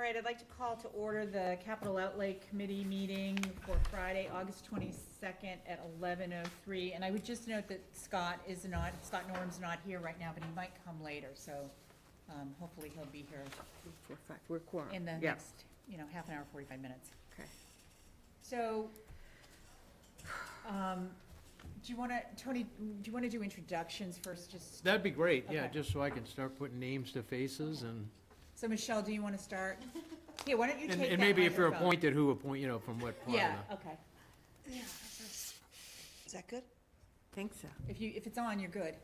right, I'd like to call to order the Capital Outlay Committee meeting for Friday, August 22nd at 11:03. And I would just note that Scott Norm's not here right now, but he might come later, so hopefully he'll be here We're quorum. in the Yeah. next, half an hour, 45 minutes. Okay. So, do you want to, Tony, do you want to do introductions first, just? That'd be great, yeah, Okay. just so I can start putting names to faces and, So Michelle, do you want to start? Here, why don't you take that and maybe if you're microphone? appointed, who appoint, from what part of Yeah, the. okay. Is that good? Think so. If it's on, you're good.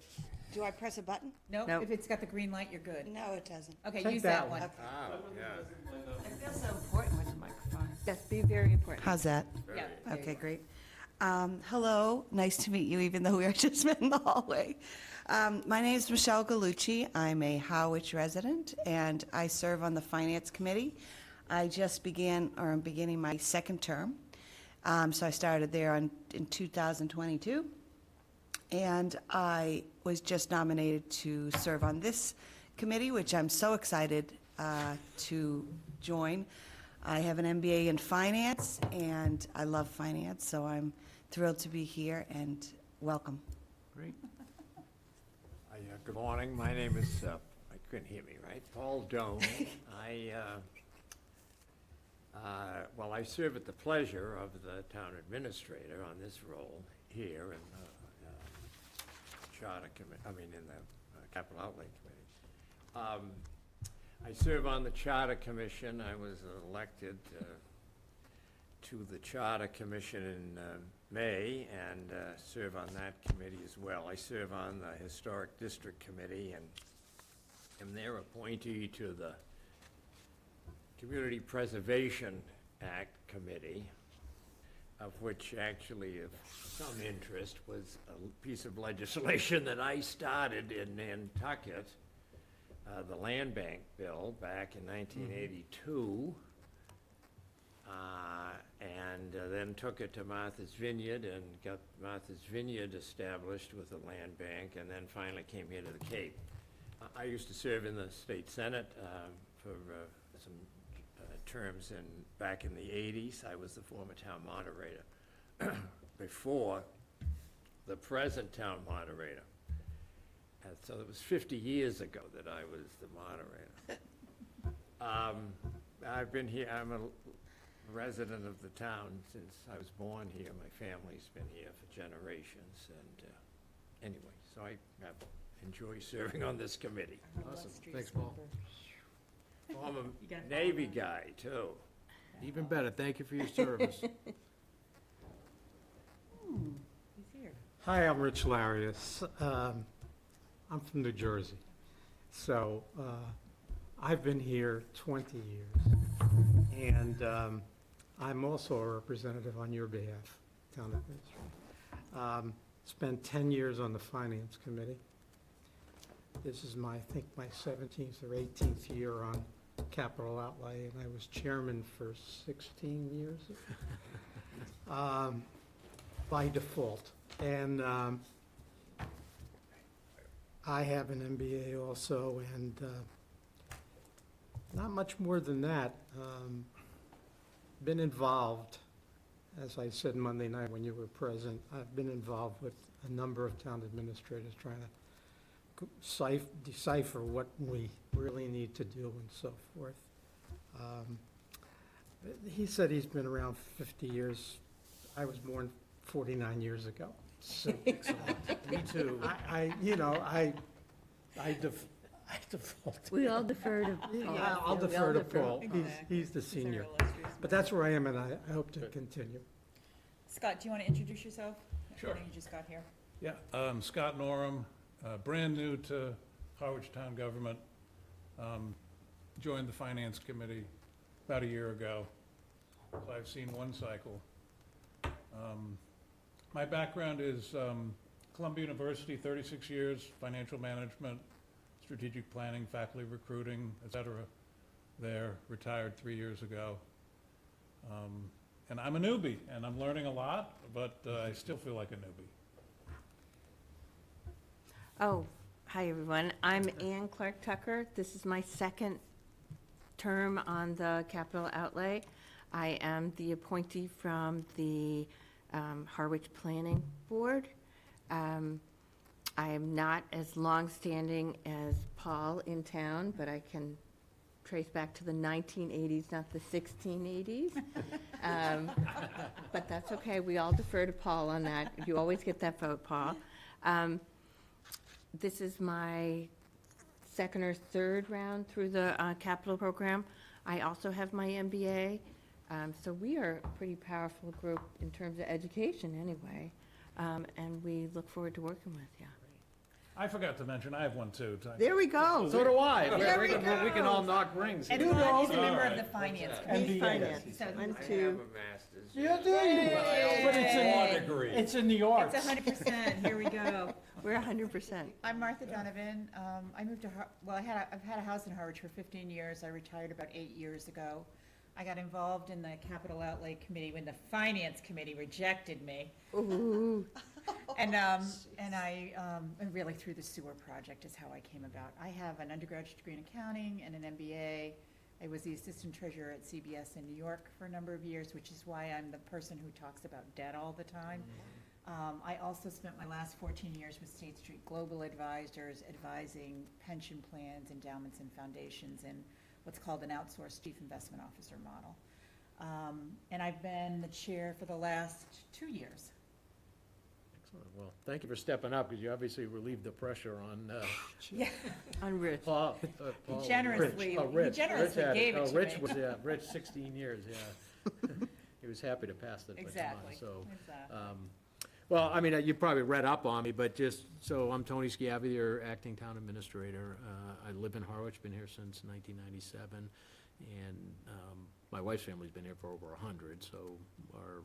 Do I press a button? No, Nope. if it's got the green light, you're good. No, it doesn't. Okay, Take use that that one. Okay. I feel so important with the microphone. Yes, be very important. How's that? Yeah, there you Okay, go. great. Hello, nice to meet you, even though we were just met in the hallway. My name is Michelle Gallucci. I'm a Harwich resident, and I serve on the Finance Committee. I'm beginning my second term. So I started there in 2022. And I was just nominated to serve on this committee, which I'm so excited to join. I have an MBA in finance, and I love finance, so I'm thrilled to be here, and welcome. Great. Good morning, my name is, I couldn't hear me, right? Paul Doan. I serve at the pleasure of the town administrator on this role here in the in the Capital Outlay Committee. I serve on the Charter Commission. I was elected to the Charter Commission in May and serve on that committee as well. I serve on the Historic District Committee and am their appointee to the Community Preservation Act Committee, of which actually of some interest was a piece of legislation that I started in Nantucket, the Land Bank Bill back in 1982, and then took it to Martha's Vineyard and got Martha's Vineyard established with the land bank, and then finally came here to the Cape. I used to serve in the state senate for some terms back in the 80s. I was the former town moderator before the present town moderator. And so it was 50 years ago that I was the moderator. I've been here, I'm a resident of the town since I was born here. My family's been here for generations, and anyway, so I enjoy serving on this committee. Awesome, thanks, Paul. Former You gotta follow Navy that. guy, too. Even better, thank you for your service. He's here. Hi, I'm Rich Larius. I'm from New Jersey. So I've been here 20 years. And I'm also a representative on your behalf, Town Administrator. Spent 10 years on the Finance Committee. This is I think my 17th or 18th year on Capital Outlay, and I was chairman for 16 years by default. And I have an MBA also, and not much more than that. Been involved, as I said Monday night when you were present, I've been involved with a number of town administrators trying to decipher what we really need to do and so forth. He said he's been around 50 years. I was born 49 years ago. So Me too. I default. We all defer to Paul. I'll Yeah, we defer all to Paul. Exactly. He's the senior. Consider illustrious. But that's where I am, and I hope to continue. Scott, do you want to introduce yourself? Sure. I know you just got here. Yeah, Scott Norum, brand new to Harwich Town Government. Joined the Finance Committee about a year ago, so I've seen one cycle. My background is Columbia University, 36 years, financial management, strategic planning, faculty recruiting, et cetera. There, retired 3 years ago. And I'm a newbie, and I'm learning a lot, but I still feel like a newbie. Oh, hi, everyone. I'm Ann Clark Tucker. This is my second term on the capital outlay. I am the appointee from the Harwich Planning Board. I am not as long-standing as Paul in town, but I can trace back to the 1980s, not the 1680s. But that's okay, we all defer to Paul on that. You always get that vote, Paul. This is my second or third round through the capital program. I also have my MBA, so we are a pretty powerful group in terms of education anyway, and we look forward to working with you. I forgot to mention, I have one too. There we go. So do I. There we We can all knock rings. And here. Ron is a All member of right. the finance What's committee. Finance. So One, I have two. a master's. Yeah, do you? But it's Law in, degree. it's in the arts. It's 100%, here we go. We're 100%. I'm Martha Donovan. I moved to, I've had a house in Harwich for 15 years. I retired about 8 years ago. I got involved in the capital outlay committee when the finance committee rejected me. Ooh. And really through the sewer project is how I came about. I have an undergraduate degree in accounting and an MBA. I was the assistant treasurer at CBS in New York for a number of years, which is why I'm the person who talks about debt all the time. I also spent my last 14 years with State Street Global Advisors, advising pension plans, endowments, and foundations in what's called an outsourced chief investment officer model. And I've been the chair for the last 2 years. Excellent. Well, thank you for stepping up, because you obviously relieved the pressure on Yeah, On Rich. Paul. Paul- generously- Oh, Rich. he generously Rich had gave it to Rich me. was, yeah, Rich, 16 years, yeah. He was happy to pass the baton, exactly. so. Exactly. Well, I mean, you probably read up on me, but just, so I'm Tony Schiavi, your acting town administrator. I live in Harwich, been here since 1997, and my wife's family's been here for over 100, so our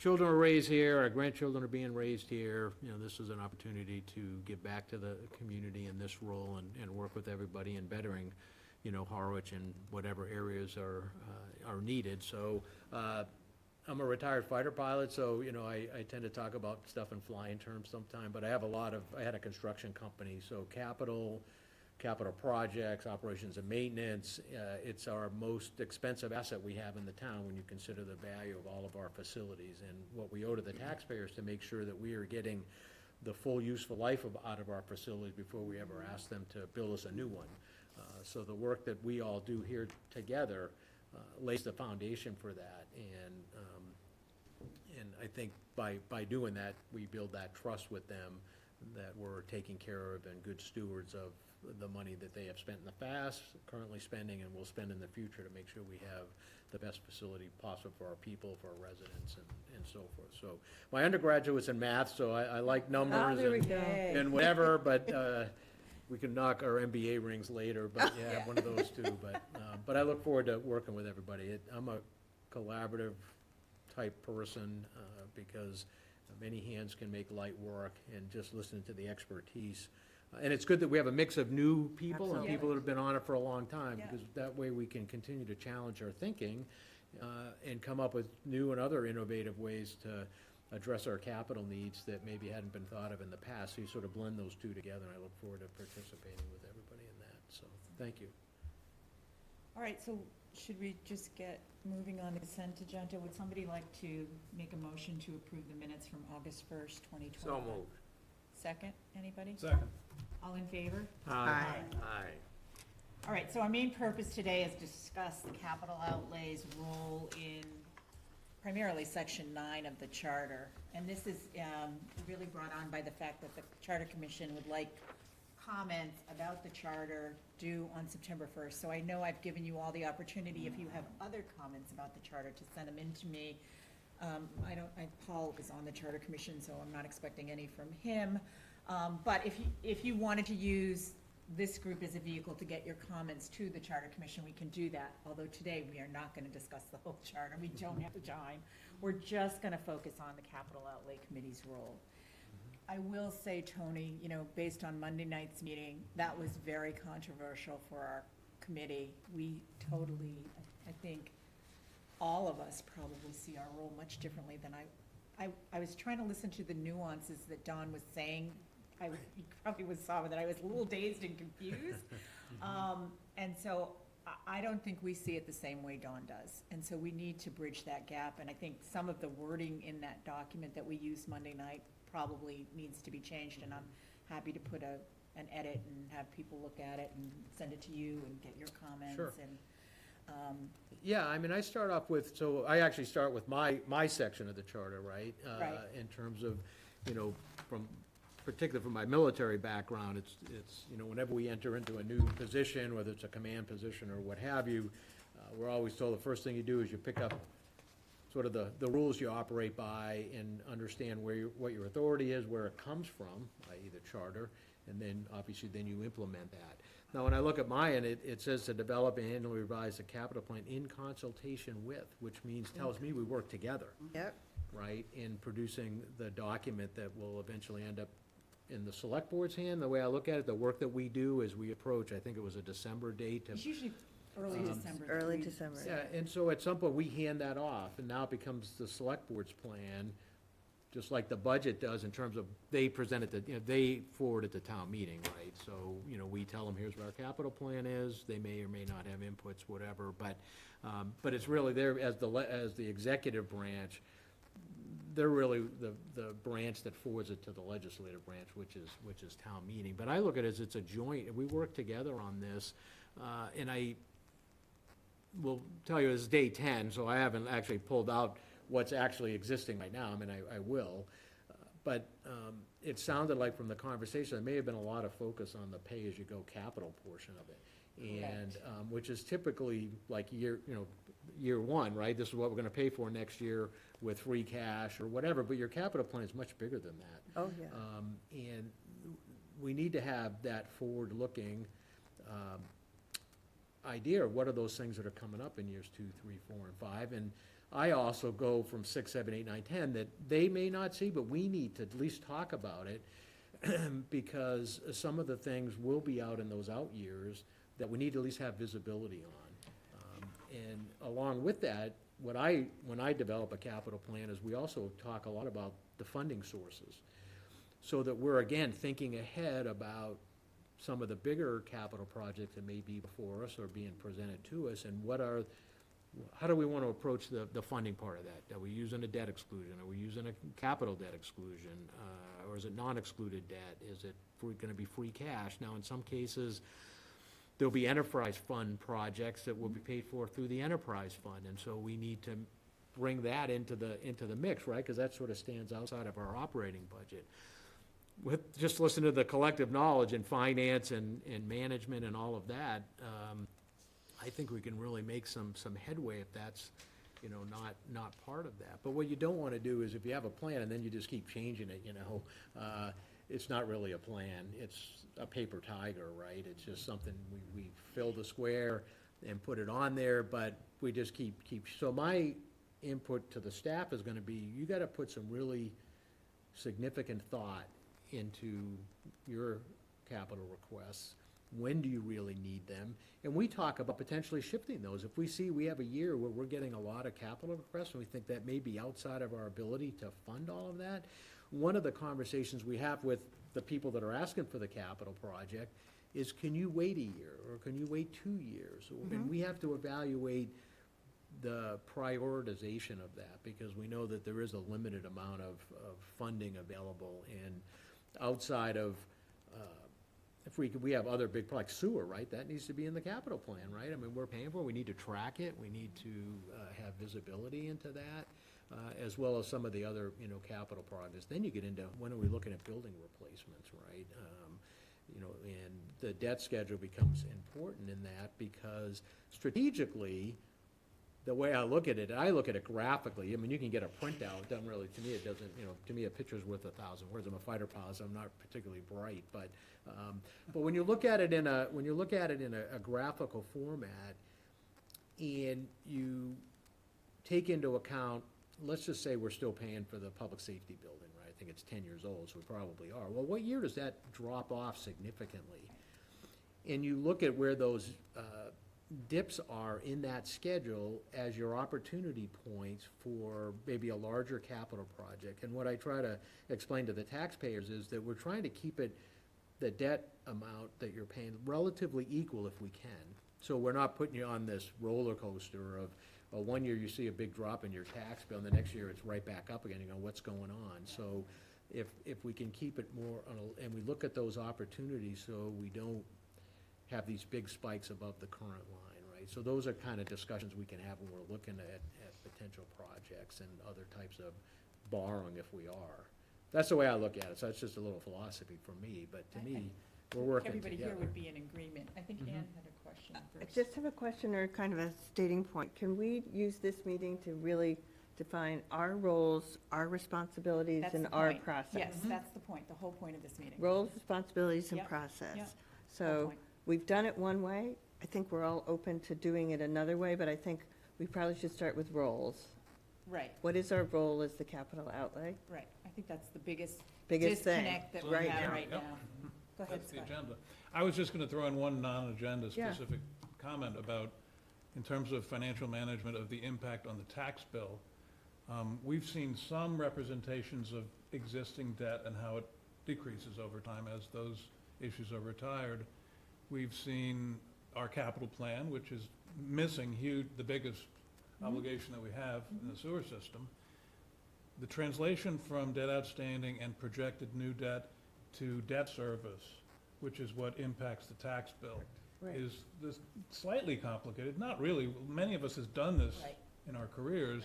children are raised here, our grandchildren are being raised here. You know, this is an opportunity to give back to the community in this role and work with everybody in bettering, you know, Harwich and whatever areas are needed. So, I'm a retired fighter pilot, so, you know, I tend to talk about stuff in flying terms sometime, but I had a construction company, so capital projects, operations and maintenance, it's our most expensive asset we have in the town when you consider the value of all of our facilities and what we owe to the taxpayers to make sure that we are getting the full useful life out of our facilities before we ever ask them to build us a new one. So the work that we all do here together lays the foundation for that, and I think by doing that, we build that trust with them that we're taking care of and good stewards of the money that they have spent in the past, currently spending, and will spend in the future to make sure we have the best facility possible for our people, for our residents, and so forth. So my undergraduate was in math, so I like numbers there we and- go. and whatever, but we can knock our MBA rings later, but yeah, one of those two. But I look forward to working with everybody. I'm a collaborative type person, because many hands can make light work, and just listening to the expertise. And it's good that we have a mix of new people and Absolutely. people that have been on it for a long time, Yeah. because that way we can continue to challenge our thinking and come up with new and other innovative ways to address our capital needs that maybe hadn't been thought of in the past. So you sort of blend those two together, and I look forward to participating with everybody in that. So, thank you. All right, so should we just get moving on the consent agenda? Would somebody like to make a motion to approve the minutes from August 1st, 2020? So moved. Second, anybody? Second. All in favor? Aye. All right, so our main purpose today is to discuss the capital outlays role in primarily section 9 of the charter. And this is really brought on by the fact that the Charter Commission would like comments about the charter due on September 1st. So I know I've given you all the opportunity, if you have other comments about the charter, to send them in to me. Paul is on the Charter Commission, so I'm not expecting any from him. But if you wanted to use this group as a vehicle to get your comments to the Charter Commission, we can do that. Although today, we are not gonna discuss the whole charter. We don't have the time. We're just gonna focus on the Capital Outlay Committee's role. I will say, Tony, you know, based on Monday night's meeting, that was very controversial for our committee. We totally, I think, all of us probably see our role much differently than I was trying to listen to the nuances that Don was saying. You probably saw that I was a little dazed and confused. And so I don't think we see it the same way Dawn does. And so we need to bridge that gap. And I think some of the wording in that document that we used Monday night probably needs to be changed. And I'm happy to put an edit and have people look at it and send it to you and get your comments. Sure. And, Yeah, I mean, I start off with, so I actually start with my section of the charter, right? Right. In terms of, you know, particularly from my military background, it's, you know, whenever we enter into a new position, whether it's a command position or what have you, we're always told the first thing you do is you pick up sort of the rules you operate by and understand what your authority is, where it comes from, i.e. the charter, and then, obviously, then you implement that. Now, when I look at mine, it says to develop and annually revise the capital plan in consultation with, which means, tells me we work together, Yep. right, in producing the document that will eventually end up in the select board's hand. The way I look at it, the work that we do is we approach, I think it was a December date to. it's usually early December. that Early we- December. Yeah, and so at some point, we hand that off, and now it becomes the select board's plan, just like the budget does in terms of, they present it to, you know, they forward it to town meeting, right? So, you know, we tell them, here's what our capital plan is, they may or may not have inputs, whatever, but it's really there as the executive branch, they're really the branch that forwards it to the legislative branch, which is town meeting. But I look at it as it's a joint, we work together on this, and I will tell you, it's day 10, so I haven't actually pulled out what's actually existing right now. I mean, I will. But it sounded like from the conversation, there may have been a lot of focus on the pay-as-you-go capital portion of it. And, which is typically like year one, right? This is what we're gonna pay for next year with free cash or whatever, but your capital plan is much bigger than that. Oh, yeah. And we need to have that forward-looking idea of what are those things that are coming up in years 2, 3, 4, and 5. And I also go from 6, 7, 8, 9, 10 that they may not see, but we need to at least talk about it because some of the things will be out in those out years that we need to at least have visibility on. And along with that, when I develop a capital plan is we also talk a lot about the funding sources. So that we're, again, thinking ahead about some of the bigger capital projects that may be before us or being presented to us, and how do we want to approach the funding part of that? Are we using a debt exclusion? Are we using a capital debt exclusion? Or is it non-excluded debt? Is it going to be free cash? Now, in some cases, there'll be enterprise fund projects that will be paid for through the enterprise fund, and so we need to bring that into the mix, right? Because that sort of stands outside of our operating budget. With just listening to the collective knowledge in finance and management and all of that, I think we can really make some headway if that's, you know, not part of that. But what you don't want to do is if you have a plan and then you just keep changing it, you know, it's not really a plan. It's a paper tiger, right? It's just something we fill the square and put it on there, but we just keep. So my input to the staff is going to be, you got to put some really significant thought into your capital requests. When do you really need them? And we talk about potentially shifting those. If we see we have a year where we're getting a lot of capital requests and we think that may be outside of our ability to fund all of that, one of the conversations we have with the people that are asking for the capital project is, can you wait a year or can you wait 2 years? And we have to evaluate the prioritization of that because we know that there is a limited amount of funding available, and outside of if we have other big projects, sewer, right? That needs to be in the capital plan, right? I mean, we're paying for it. We need to track it. We need to have visibility into that, as well as some of the other, you know, capital projects. Then you get into, when are we looking at building replacements, right? You know, and the debt schedule becomes important in that because strategically, the way I look at it graphically. I mean, you can get a printout. It doesn't really, to me, it doesn't, you know, to me, a picture's worth 1,000 words. I'm a fighter pilot, so I'm not particularly bright, but when you look at it in a graphical format, and you take into account, let's just say we're still paying for the public safety building, right? I think it's 10 years old, so we probably are. Well, what year does that drop off significantly? And you look at where those dips are in that schedule as your opportunity points for maybe a larger capital project. And what I try to explain to the taxpayers is that we're trying to keep the debt amount that you're paying relatively equal if we can. So we're not putting you on this roller coaster of, one year you see a big drop in your tax bill, and the next year it's right back up again, you go, what's going on? So if we can keep it more and we look at those opportunities so we don't have these big spikes above the current line, right? So those are kind of discussions we can have when we're looking at potential projects and other types of borrowing if we are. That's the way I look at it, so that's just a little philosophy for me, but to me, we're working Everybody together. here would be in agreement. I think Mhm. Ann had a question I first. just have a question or kind of a stating point. Can we use this meeting to really define our roles, our responsibilities, That's and the our point. process? Yes, that's the point, the whole point of this meeting. Roles, responsibilities, and Yep, process. yep. Whole So point. we've done it one way. I think we're all open to doing it another way, but I think we probably should start with roles. Right, What is our role as the capital outlay? right. I think that's the biggest Biggest thing. disconnect that we Right. have Yeah. right Yep. now. Go ahead, That's the Scott. agenda. I was just going to throw in one non-agenda Yeah. specific comment about, in terms of financial management of the impact on the tax bill. We've seen some representations of existing debt and how it decreases over time as those issues are retired. We've seen our capital plan, which is missing the biggest obligation that we have in the sewer system. The translation from debt outstanding and projected new debt to debt service, which is what impacts the tax bill, Right. is this slightly complicated, not really, many of us has done this Right. in our careers,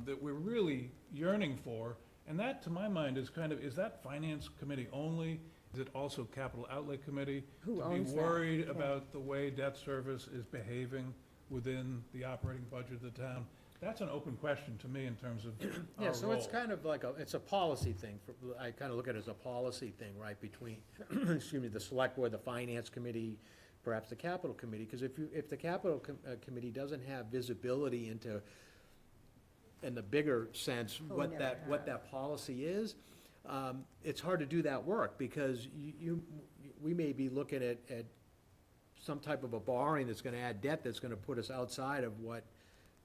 that we're really yearning for, and that, to my mind, is is that finance committee only? Is it also capital outlay committee? Who To owns be that? worried Yeah. about the way debt service is behaving within the operating budget of the town? That's an open question to me in terms of our Yeah, so it's role. kind of like it's a policy thing. I kind of look at it as a policy thing, right, between, excuse me, the select board, the finance committee, perhaps the capital committee, because if the capital committee doesn't have visibility into, in the bigger sense, Oh, we what never what have. that policy is, it's hard to do that work, because we may be looking at some type of a borrowing that's gonna add debt that's gonna put us outside of what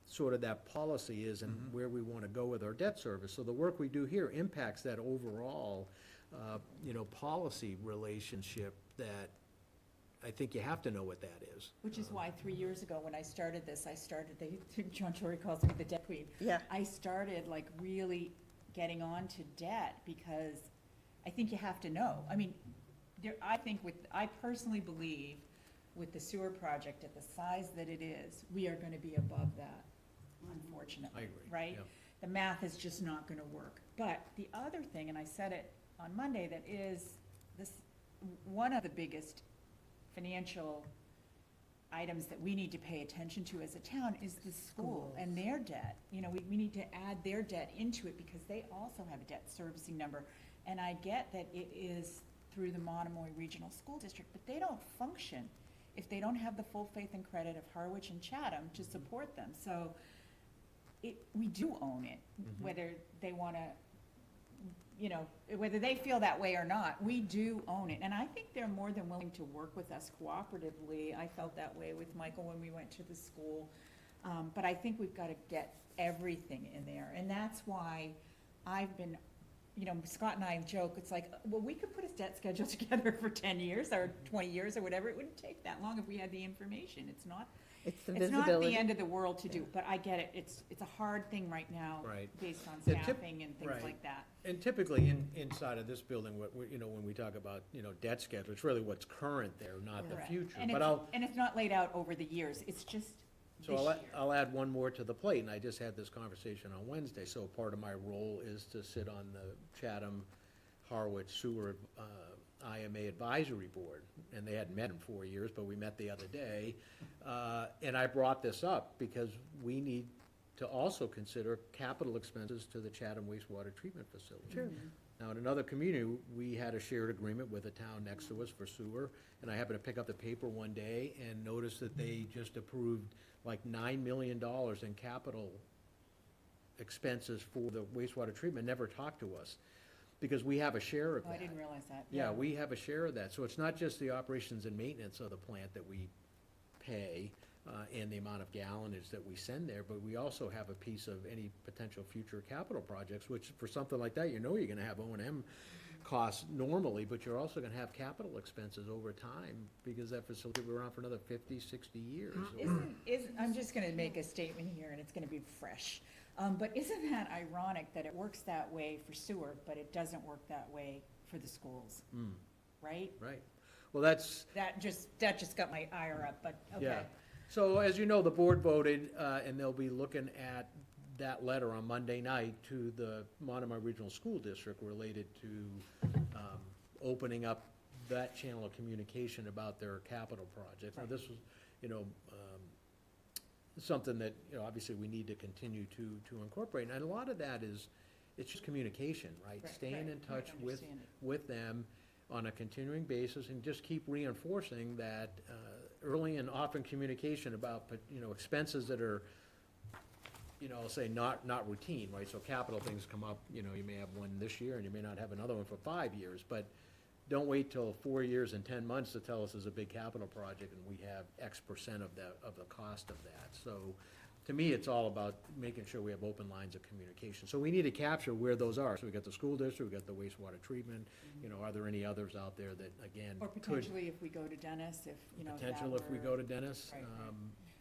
sort of that policy is and where we want to go with our debt service. So the work we do here impacts that overall, policy relationship that I think you have to know what that is. Which is why 3 years ago, when I started this, John Tory calls me the debt queen. Yeah. I started like really getting on to debt because I think you have to know. I mean, I personally believe with the sewer project at the size that it is, we are gonna be above that, unfortunately. I agree, Right? yeah. The math is just not gonna work. But the other thing, and I said it on Monday, that is one of the biggest financial items that we need to pay attention to as a town is the school and their debt. We need to add their debt into it because they also have a debt servicing number. And I get that it is through the Monomoy Regional School District, but they don't function if they don't have the full faith and credit of Harwich and Chatham to support them. So we do own it, whether they want to, whether they feel that way or not, we do own it. And I think they're more than willing to work with us cooperatively. I felt that way with Michael when we went to the school. But I think we've got to get everything in there. And that's why I've been, Scott and I joke, it's like, well, we could put a debt schedule together for 10 years or 20 years or whatever. It wouldn't take that long if we had the information. It's not It's the It's not visibility. the end of the world to do, but I get it. It's a hard thing right now. Right. Based on Yeah, staffing and things right. like that. And typically, inside of this building, when we talk about, debt schedule, it's really what's current there, not the Correct. future. And But it's, and it's not laid out over the years. It's just So this year. I'll add one more to the plate, and I just had this conversation on Wednesday. So part of my role is to sit on the Chatham Harwich Sewer IMA Advisory Board. And they hadn't met in 4 years, but we met the other day. And I brought this up because we need to also consider capital expenses to the Chatham wastewater treatment facility. True. Now, in another community, we had a shared agreement with a town next to us for sewer, and I happened to pick up the paper one day and noticed that they just approved like $9 million in capital expenses for the wastewater treatment, never talked to us, because we have a share of Oh, that. I didn't realize that. Yeah, we have a share of that, so it's not just the operations and maintenance of the plant that we pay, and the amount of gallonage that we send there, but we also have a piece of any potential future capital projects, which for something like that, you're gonna have O&M costs normally, but you're also gonna have capital expenses over time, because that facility will be around for another 50, 60 years. I'm just gonna make a statement here, and it's gonna be fresh. But isn't that ironic that it works that way for Seward, but it doesn't work that way for the schools, Mm, right? right. Well, that's, That just got my ire up, but, yeah. okay. So as you know, the board voted, and they'll be looking at that letter on Monday night to the Monomoy Regional School District related to opening up that channel of communication about their capital projects. Now, Right. this was, you know, something that, you know, obviously we need to continue to incorporate. And a lot of that is, it's just communication, right? Right, Staying right, in touch right, with, understand it. with them on a continuing basis, and just keep reinforcing that early and often communication about, you know, expenses that are, you know, say not routine, right? So capital things come up, you know, you may have one this year and you may not have another one for 5 years, but don't wait till 4 years and 10 months to tell us there's a big capital project and we have X% of the cost of that. So to me, it's all about making sure we have open lines of communication. So we need to capture where those are. So we got the school district, we got the wastewater treatment, you know, are there any others out there that, again, Or could, potentially if we go to Dennis, if, you know, that potential if we were- go to Dennis? Right, right.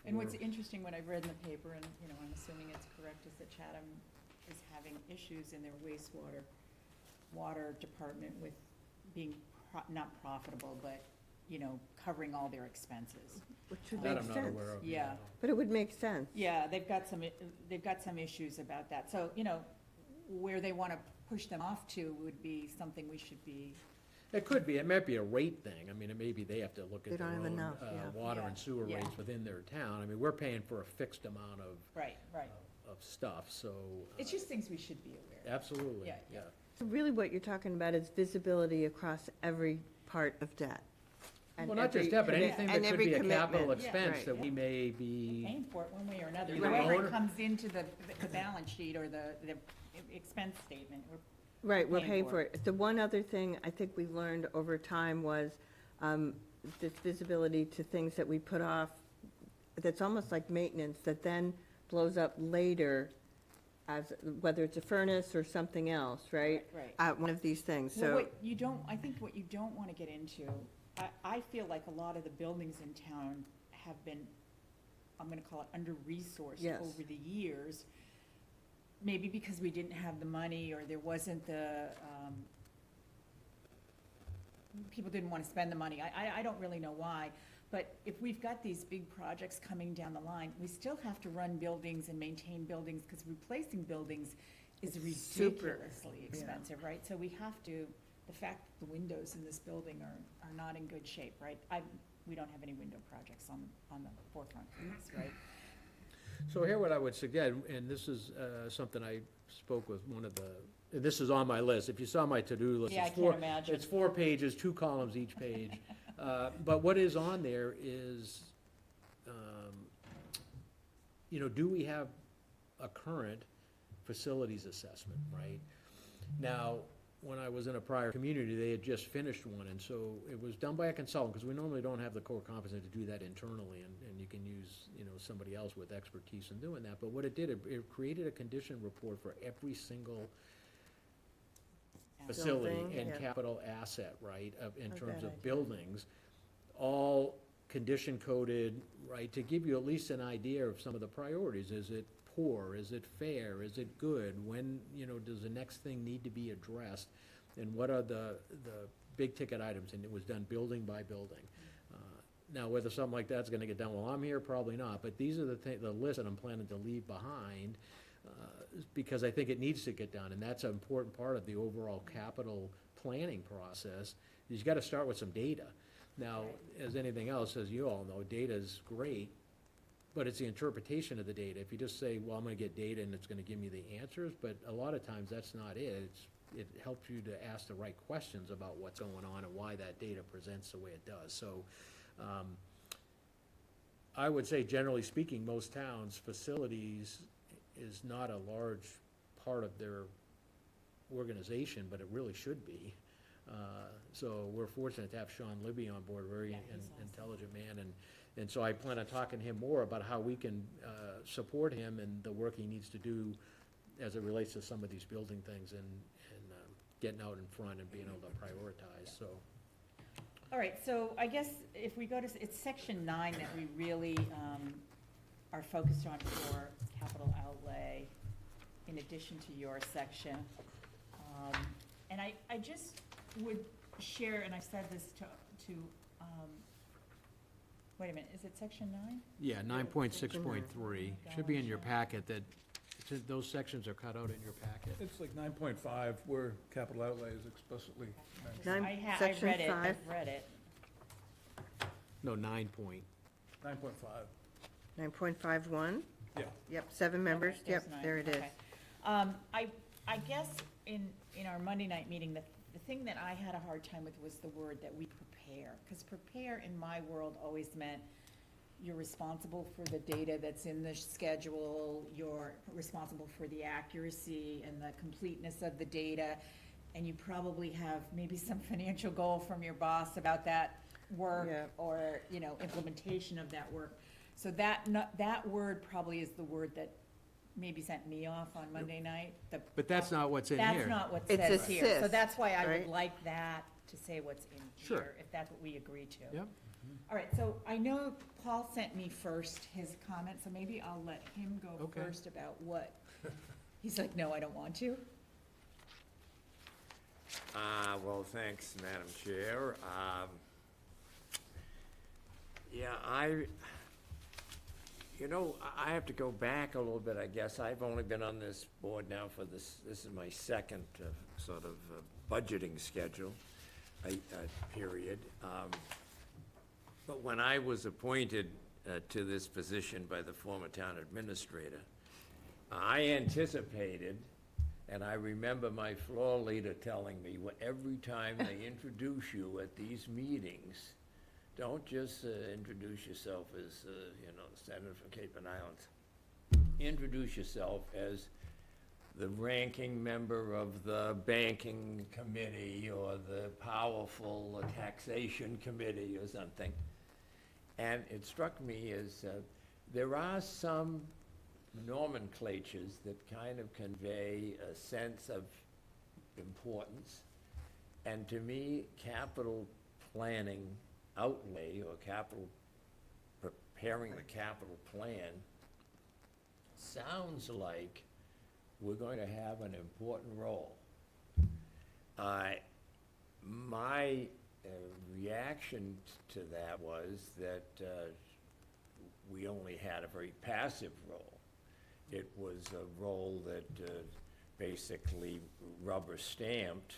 And what's for- interesting, what I've read in the paper, and, you know, I'm assuming it's correct, is that Chatham is having issues in their water department with being not profitable, but, you know, covering all their expenses. Which would That make I'm not sense. aware of. Yeah. But it would make sense. Yeah, they've got some issues about that. So, you know, where they want to push them off to would be something we should be, It could be, it might be a rate thing, I mean, it may be they have to look They at their don't have own, enough, yeah. water Yeah, and sewer yeah. rates within their town, I mean, we're paying for a fixed amount right. of stuff, so. It's just things we should be aware of. Absolutely, Yeah, yeah. So really what you're talking about is visibility across every part of debt. and Well, not just every that, but commi- anything that and could every be a capital commitment. Yeah. expense Right. that we may be, Paying for it one way or another, Either however owner- it comes into the balance sheet or the expense statement. Right, we're paying paying for for it. The one other thing I think we learned over time was this visibility to things that we put off, that's almost like maintenance, that then blows up later as, whether it's a furnace or something else, right? Right. One of these things, Well, so, I think what you don't want to get into, I feel like a lot of the buildings in town have been, I'm gonna call it under-resourced Yes. over the years. Maybe because we didn't have the money, or there wasn't the, people didn't want to spend the money. I don't really know why. But if we've got these big projects coming down the line, we still have to run buildings and maintain buildings, because replacing buildings is It's super, ridiculously expensive, right? So we have to, the fact that the windows in this building are not in good shape, right? We don't have any window projects on the forefront for this, right? so here what I would suggest, and this is something I spoke with one of the, and this is on my list, if you saw my to-do list, Yeah, I it's four, can't imagine. it's 4 pages, 2 columns each page. But what is on there is, you know, do we have a current facilities assessment, right? Now, when I was in a prior community, they had just finished one, and so it was done by a consultant, because we normally don't have the core competence to do that internally, and you can use, you know, somebody else with expertise in doing that. But what it did, it created a condition report for every single facility Building, and yeah. capital asset, right, in Oh, terms good of idea. buildings, all condition coded, right, to give you at least an idea of some of the priorities. Is it poor? Is it fair? Is it good? When, you know, does the next thing need to be addressed? And what are the big ticket items? And it was done building by building. Now, whether something like that's gonna get done while I'm here, probably not, but these are the list that I'm planning to leave behind, because I think it needs to get done, and that's an important part of the overall capital planning process, is you gotta start with some data. Now, as anything else, as you all know, data's great, but it's the interpretation of the data. If you just say, well, I'm gonna get data and it's gonna give me the answers, but a lot of times that's not it. It helps you to ask the right questions about what's going on and why that data presents the way it does. So, I would say, generally speaking, most towns' facilities is not a large part of their organization, but it really should be. So we're fortunate to have Sean Libby on board, very Yeah, he's awesome. intelligent man, and so I plan on talking to him more about how we can support him and the work he needs to do as it relates to some of these building things, and getting out in front and being able to prioritize, so. All right, so I guess if we go to, it's section 9 that we really are focused on for capital outlay, in addition to your section. And I just would share, and I said this to, wait a minute, is it section 9? Yeah, 9.6.3, should be in your packet, that, those sections are cut out in your packet. It's like 9.5, where capital outlay is explicitly mentioned. Nine- I section read it, 5. I've read it. No, 9 point. 9.5, 9.51, yeah. yep, 7 members, Okay, there's yep, 9, there it is. okay. I guess in our Monday night meeting, the thing that I had a hard time with was the word that we prepare. Because prepare in my world always meant you're responsible for the data that's in the schedule, you're responsible for the accuracy and the completeness of the data, and you probably have maybe some financial goal from your boss about that work Yeah. or, implementation of that work. So that word probably is the word that maybe sent me off on Monday night. But that's not what's in here. That's not what It's says here. So assist, that's why I would right? like that to say what's in Sure. here, if that's what we agree to. Yep. All right, so I know Paul sent me first his comment, so maybe I'll let him go Okay. first about what. He's like, no, I don't want to. Well, thanks, Madam Chair. Yeah, I have to go back a little bit, I guess. I've only been on this board now for this is my second sort of budgeting schedule, period. But when I was appointed to this position by the former town administrator, I anticipated, and I remember my floor leader telling me, every time they introduce you at these meetings, don't just introduce yourself as, Senator from Cape and Islands. Introduce yourself as the ranking member of the banking committee or the powerful taxation committee or something. And it struck me as there are some nomenclatures that kind of convey a sense of importance. And to me, capital planning outlay or preparing the capital plan sounds like we're going to have an important role. My reaction to that was that we only had a very passive role. It was a role that basically rubber stamped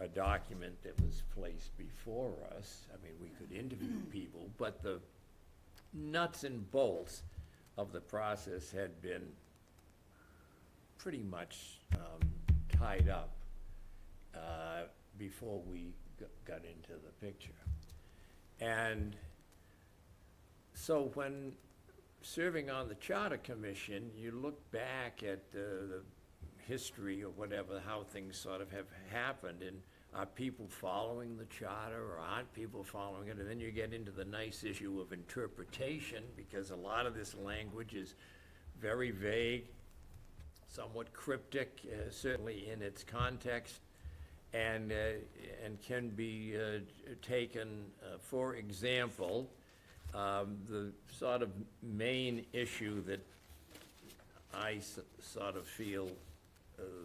a document that was placed before us. I mean, we could interview people, but the nuts and bolts of the process had been pretty much tied up before we got into the picture. And so when serving on the Charter Commission, you look back at the history or whatever, how things sort of have happened, and are people following the charter or aren't people following it? And then you get into the nice issue of interpretation, because a lot of this language is very vague, somewhat cryptic, certainly in its context, and can be taken, for example, the sort of main issue that I sort of feel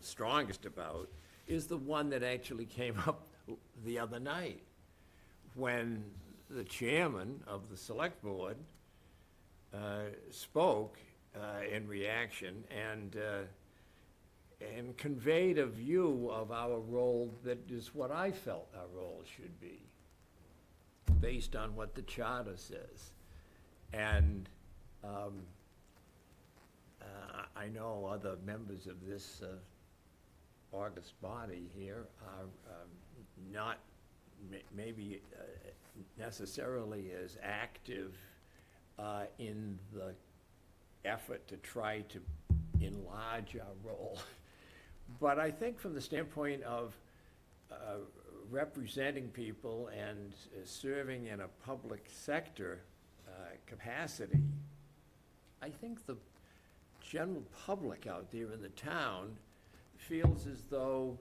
strongest about is the one that actually came up the other night, when the chairman of the select board spoke in reaction and conveyed a view of our role that is what I felt our role should be, based on what the charter says. And I know other members of this august body here are not maybe necessarily as active in the effort to try to enlarge our role. But I think from the standpoint of representing people and serving in a public sector capacity, I think the general public out there in the town feels as though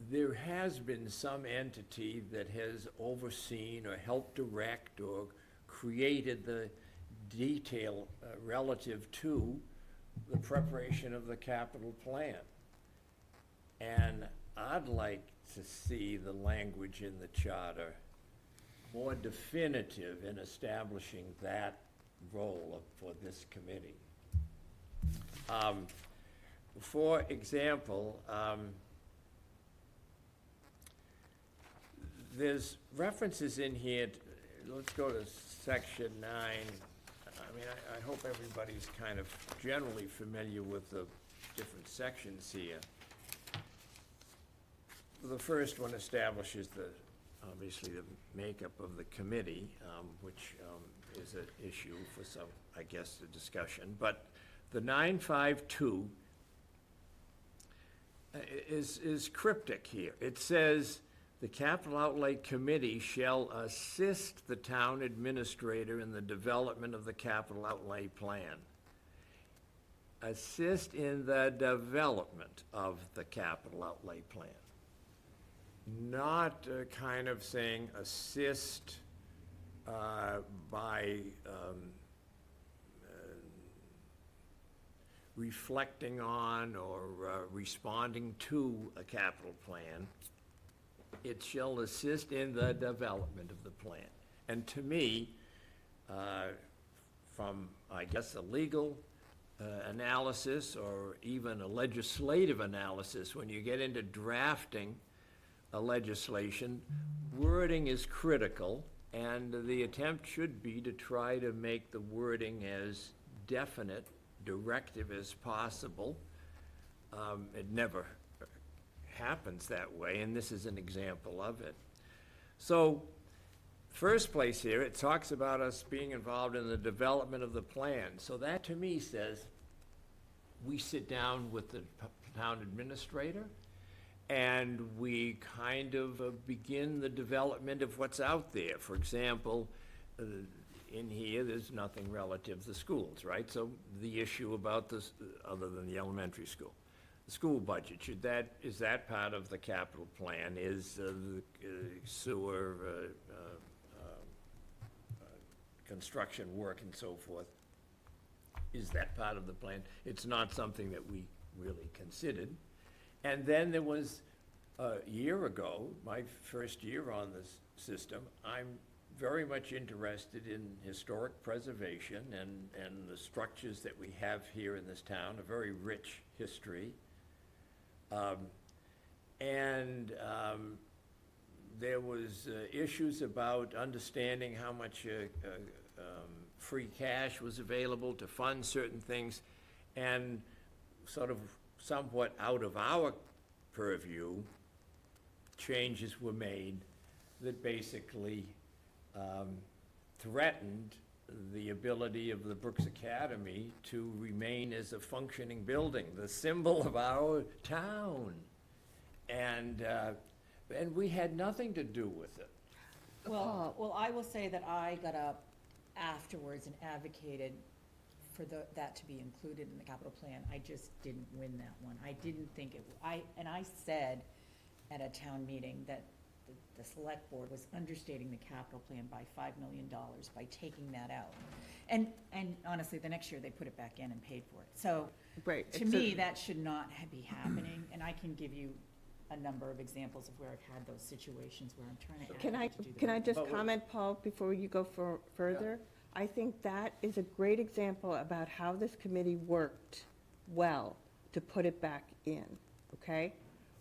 there has been some entity that has overseen or helped direct or created the detail relative to the preparation of the capital plan. And I'd like to see the language in the charter more definitive in establishing that role for this committee. For example, there's references in here, let's go to section 9. I mean, I hope everybody's kind of generally familiar with the different sections here. The first one establishes obviously the makeup of the committee, which is an issue for some, I guess, the discussion. But the 952 is cryptic here. It says, "The Capital Outlay Committee shall assist the town administrator in the development of the capital outlay plan." Assist in the development of the capital outlay plan. Not kind of saying assist by reflecting on or responding to a capital plan. It shall assist in the development of the plan. And to me, from, I guess, a legal analysis or even a legislative analysis, when you get into drafting a legislation, wording is critical, and the attempt should be to try to make the wording as definite, directive as possible. It never happens that way, and this is an example of it. So, first place here, it talks about us being involved in the development of the plan. So that, to me, says we sit down with the town administrator, and we kind of begin the development of what's out there. For example, in here, there's nothing relative to schools, right? So the issue about this, other than the elementary school, the school budget, is that part of the capital plan? Is the sewer construction work and so forth, is that part of the plan? It's not something that we really considered. And then there was, a year ago, my first year on this system, I'm very much interested in historic preservation and the structures that we have here in this town, a very rich history. There was issues about understanding how much free cash was available to fund certain things, and sort of somewhat out of our purview, changes were made that basically threatened the ability of the Brooks Academy to remain as a functioning building, the symbol of our town. And we had nothing to do with it. Well, I will say that I got up afterwards and advocated for that to be included in the capital plan. I just didn't win that one. I didn't think it, I said at a town meeting that the select board was understating the capital plan by $5 million by taking that out. And honestly, the next year they put it back in and paid for it. So, Right. to me, that should not be happening, and I can give you a number of examples of where I've had those situations where I'm trying to advocate to do the Can I right just But we- comment, Paul, before you go further? I think that is a great example about how this committee worked well to put it back in, okay?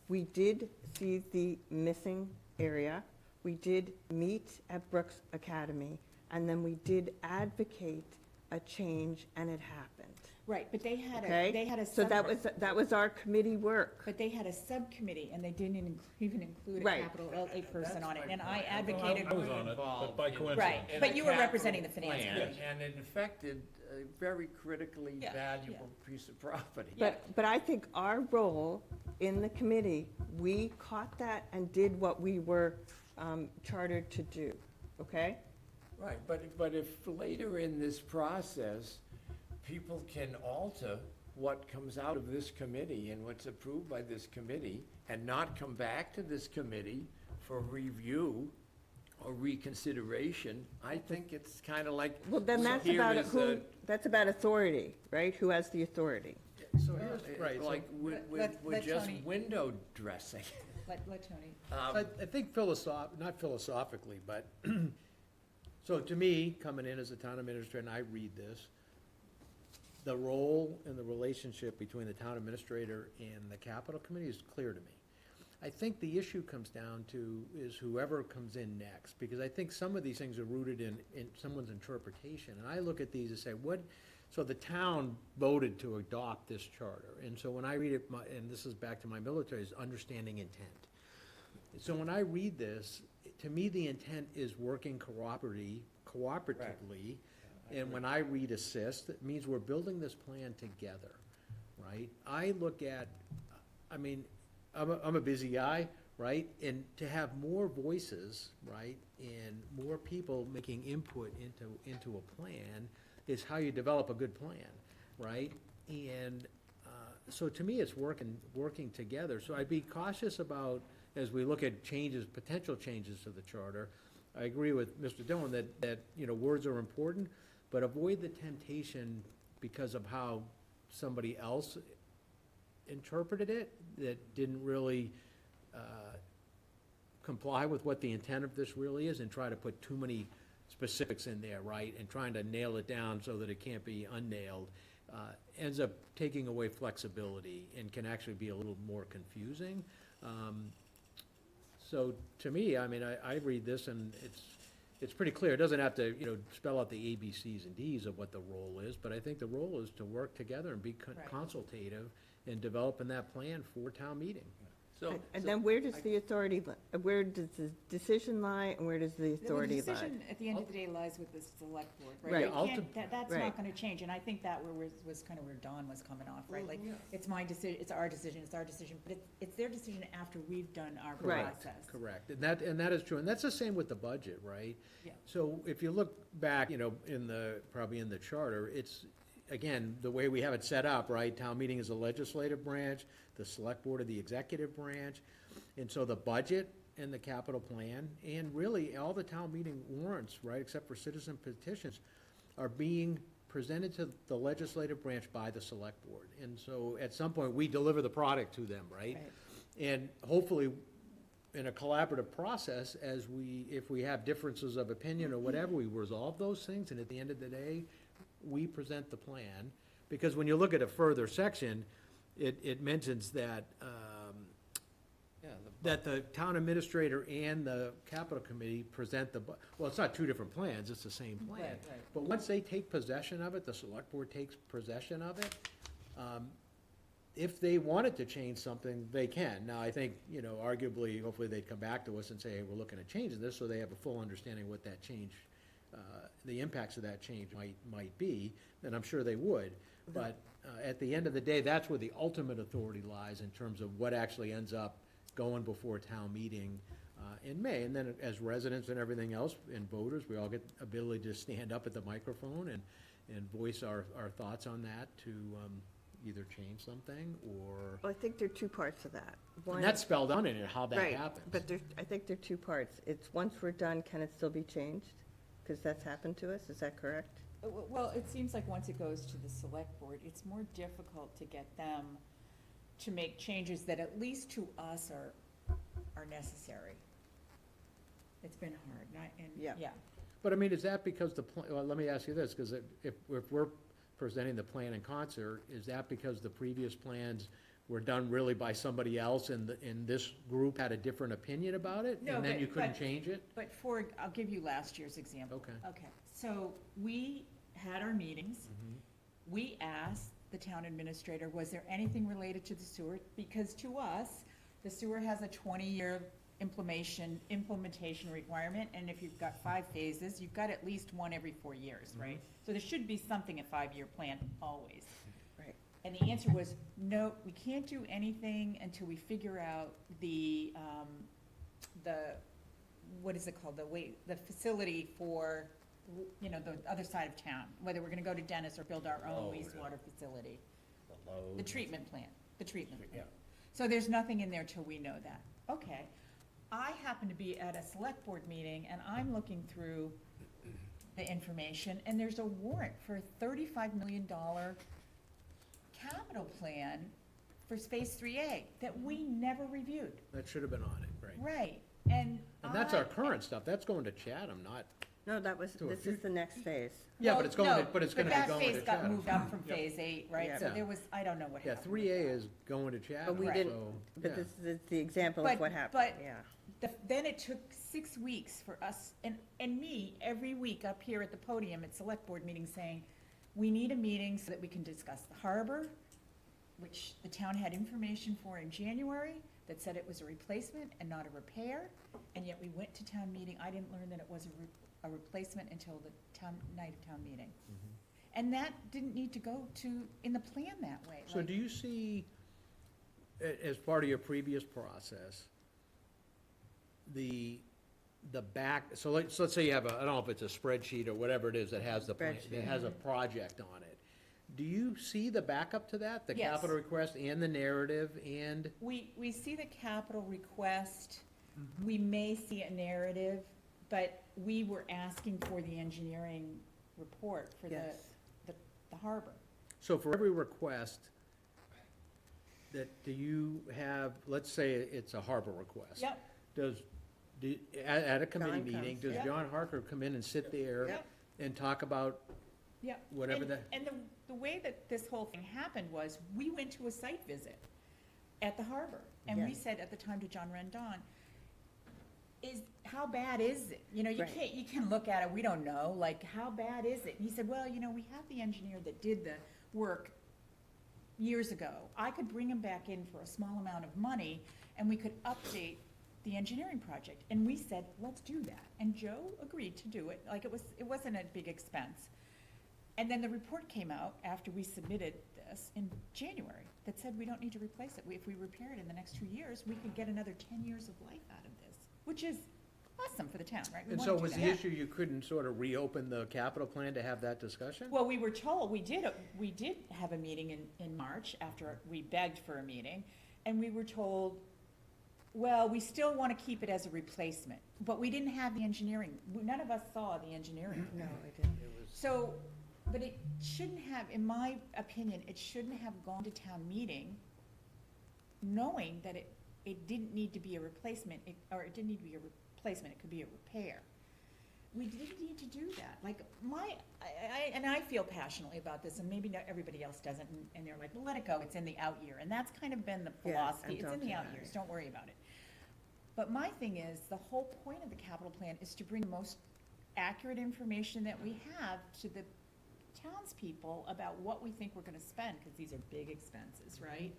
We did see the missing area. We did meet at Brooks Academy, and then we did advocate a change, and it happened, Right, but they had okay? a So that was our committee work. But they had a subcommittee, and they didn't even include a Right. capital outlay person on it, and I point. advocated. I was on it, but by coincidence. Right, in but a you were capital representing the finance plan, committee. And it affected a very critically Yeah, valuable piece of property. But I think our role in the committee, we caught that and did what we were chartered to do, okay? Right, but if later in this process, people can alter what comes out of this committee and what's approved by this committee, and not come back to this committee for review or reconsideration, I think it's kind of like. Well, then that's here about is who, that's about authority, right? Who has the authority? So here's, right, so Like, Let we're just Tony- window dressing. Let Tony. I think not philosophically, but, so to me, coming in as a town administrator, and I read this, the role and the relationship between the town administrator and the capital committee is clear to me. I think the issue comes down to is whoever comes in next, because I think some of these things are rooted in someone's interpretation. And I look at these and say, so the town voted to adopt this charter. And so when I read it, and this is back to my military, is understanding intent. So when I read this, to me, the intent is working cooperatively. And when I read assist, it means we're building this plan together, right? I look at, I mean, I'm a busy guy, right? And to have more voices, right, and more people making input into a plan is how you develop a good plan, right? And so to me, it's working together. So I'd be cautious about, as we look at changes, potential changes to the charter. I agree with Mr. Dillon that, you know, words are important, but avoid the temptation because of how somebody else interpreted it, that didn't really comply with what the intent of this really is, and try to put too many specifics in there, right? And trying to nail it down so that it can't be unnailed, ends up taking away flexibility and can actually be a little more confusing. So to me, I mean, I read this and it's pretty clear. It doesn't have to, you know, spell out the A, B, Cs, and Ds of what the role is, but I think the role is to work together and be Right. consultative in developing that plan for town meeting. And then where does the authority, where does the decision lie, and where does the The authority lie? decision, at the end of the day, lies with the select board, Right. right? Yeah, You can't- That's Right. not gonna change, and I think that was kind of where Dawn was coming off, right? Like, it's my decision, it's our decision, but it's their decision after we've done our Right. process. Correct, and that is true, and that's the same with the budget, right? Yeah. So if you look back, you know, probably in the charter, it's, again, the way we have it set up, right? Town meeting is a legislative branch, the select board of the executive branch, and so the budget and the capital plan, and really all the town meeting warrants, right, except for citizen petitions, are being presented to the legislative branch by the select board. And so at some point, we deliver the product to them, right? Right. And hopefully, in a collaborative process, if we have differences of opinion or whatever, we resolve those things, and at the end of the day, we present the plan. Because when you look at a further section, it mentions that, that the town administrator and the capital committee present well, it's not two different plans, it's the same plan. Right, right. But once they take possession of it, the select board takes possession of it, if they wanted to change something, they can. Now, I think, you know, arguably, hopefully they'd come back to us and say, hey, we're looking at changing this, so they have a full understanding of what that change, the impacts of that change might be, and I'm sure they would. But at the end of the day, that's where the ultimate authority lies in terms of what actually ends up going before town meeting in May. And then as residents and everything else, and voters, we all get ability to stand up at the microphone and voice our thoughts on that to either change something or, Well, I think there are two parts of that. One- and that's spelled out in it, how that Right, happens. but I think there are two parts. It's, once we're done, can it still be changed? Because that's happened to us, is that correct? Well, it seems like once it goes to the select board, it's more difficult to get them to make changes that at least to us are necessary. It's been hard, Yeah. yeah. But I mean, is that because well, let me ask you this, because if we're presenting the plan in concert, is that because the previous plans were done really by somebody else and this group had a different opinion about it? No, And then but- you couldn't but- change it? But I'll give you last year's example. Okay. Okay, so we had our meetings. Mm-hmm. We asked the town administrator, was there anything related to the sewer? Because to us, the sewer has a 20-year implementation requirement, and if you've got 5 phases, you've got at least one every 4 years, Mm-hmm. right? So there should be something, a 5-year plan, always. Right. And the answer was, no, we can't do anything until we figure out the, what is it called, the facility for, you know, the other side of town, whether we're gonna go to Dennis or build our own wastewater facility. load. The treatment plant, the treatment Yeah. plant. So there's nothing in there till we know that. Okay. I happen to be at a select board meeting and I'm looking through the information and there's a warrant for a $35 million capital plan for Space 3A that we never reviewed. That should have been on it, right? Right, and And that's our I- current stuff, that's going to Chatham, not, No, To a this is the next phase. yeah, Well, but it's going, no, to but it's gonna be going to that phase got Chatham. moved up from Yep. phase 8, right? So Yeah. there was, I don't know what Yeah, happened. 3A is going to Chatham, we so, didn't- But yeah. this is the example But- of what happened, but- yeah. Then it took 6 weeks for us, and me, every week up here at the podium at select board meetings saying, we need a meeting so that we can discuss the harbor, which the town had information for in January that said it was a replacement and not a repair, and yet we went to town meeting, I didn't learn that it was a replacement until the night of town meeting. Mm-hmm. And that didn't need to go in the plan that way. So like- do you see, as part of your previous process, the back, so let's say you have I don't know if it's a spreadsheet or whatever it is that has the, plan- Spreadsheet. that has a project on it. Do you see the backup to that? The Yes. capital request and the narrative and, We see the capital request, we may see a narrative, but we were asking for the engineering report for Yes. the harbor. so for every request, do you have, let's say it's a harbor request. Yep, At a committee John meeting, comes, does yeah. John Harker come in and sit there Yep. and talk about yep. whatever And- that? And the way that this whole thing happened was, we went to a site visit at the harbor, and we Yes. said at the time to John Rendon, how bad is it? You know, Right. you can look at it, we don't know, like, how bad is it? And he said, well, you know, we have the engineer that did the work years ago. I could bring him back in for a small amount of money, and we could update the engineering project. And we said, let's do that. And Joe agreed to do it, like, it wasn't a big expense. And then the report came out after we submitted this in January that said we don't need to replace it. If we repair it in the next 2 years, we could get another 10 years of life out of this, which is awesome for the town, right? We And wanna so do was the that. issue you couldn't sort of reopen the capital plan to have that discussion? Well, we were told, we did have a meeting in March after we begged for a meeting, and we were told, well, we still want to keep it as a replacement, but we didn't have the engineering. None of us saw the engineering. No, I didn't. So, but it shouldn't have, in my opinion, it shouldn't have gone to town meeting knowing that it didn't need to be a replacement, or it didn't need to be a replacement, it could be a repair. We didn't need to do that. Like, and I feel passionately about this, and maybe not everybody else doesn't, and they're like, well, let it go, it's in the out year. And that's kind of been the Yeah, philosophy, and it's in don't the out deny years, it. don't worry about it. But my thing is, the whole point of the capital plan is to bring the most accurate information that we have to the townspeople about what we think we're gonna spend, because these are big expenses, right?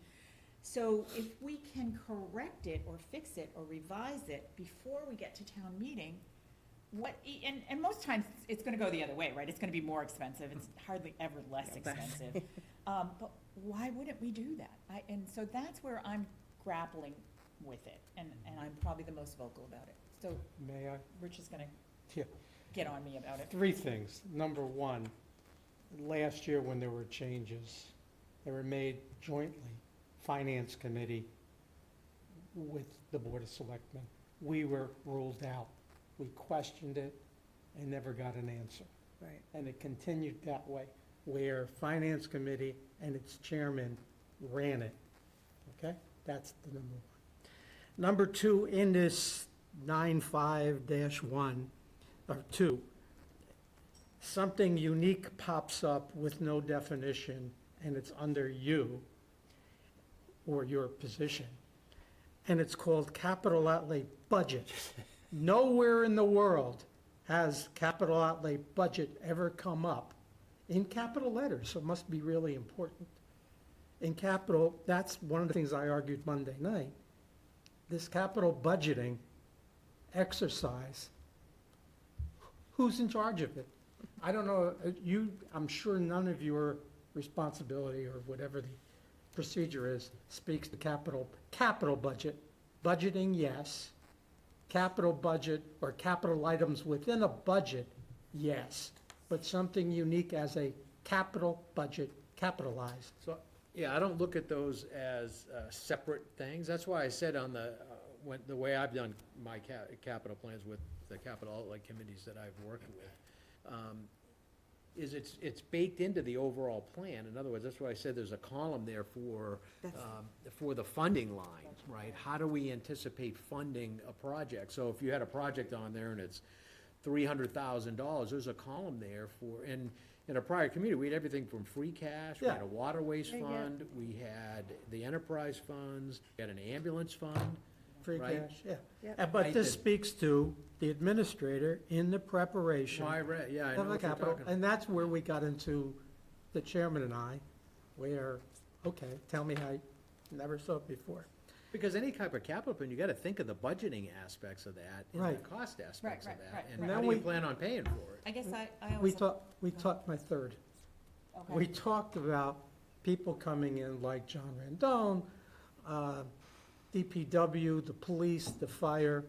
So if we can correct it, or fix it, or revise it before we get to town meeting, and most times, it's gonna go the other way, right? It's gonna be more expensive, it's hardly ever less Yeah, less. expensive. But why wouldn't we do that? And so that's where I'm grappling with it, and I'm probably the most vocal about it. So May I? Rich is gonna Yeah. get on me about it. 3 things. Number 1, last year when there were changes, they were made jointly, Finance Committee with the Board of Selectmen. We were ruled out. We questioned it and never got an answer. Right. And it continued that way, where Finance Committee and its chairman ran it. Okay? That's the number 1. Number 2, in this 95-1, or 2, something unique pops up with no definition, and it's under you, or your position, and it's called capital outlay budget. Nowhere in the world has capital outlay budget ever come up in capital letters, so it must be really important. In capital, that's one of the things I argued Monday night. This capital budgeting exercise, who's in charge of it? I don't know, I'm sure none of your responsibility, or whatever the procedure is, speaks to capital budget. Budgeting, yes. Capital budget or capital items within a budget, yes. But something unique as a capital budget, capitalized. So Yeah, I don't look at those as separate things. That's why I said on the way I've done my capital plans with the capital outlay committees that I've worked with, is it's baked into the overall plan. In other words, that's why I said there's a column there for the funding line, right? How do we anticipate funding a project? So if you had a project on there and it's $300,000, there's a column there for, and in a prior community, we had everything from free cash, we had a waterways fund, we had the enterprise funds, we had an ambulance fund. Free Right. cash, yeah. Yep. But Right, this that- speaks to the administrator in the preparation I read, yeah, I know of the what you're capital. talking. And that's where we got into, the chairman and I, where, okay, tell me how, never saw it before. Because any type of capital plan, you gotta think of the budgeting aspects of that and the Right. cost aspects of right, that. right, And right. how And do then you we- plan on paying for it? I guess I We always. talked, my third. Okay. We talked about people coming in like John Randone, DPW, the police, the fire,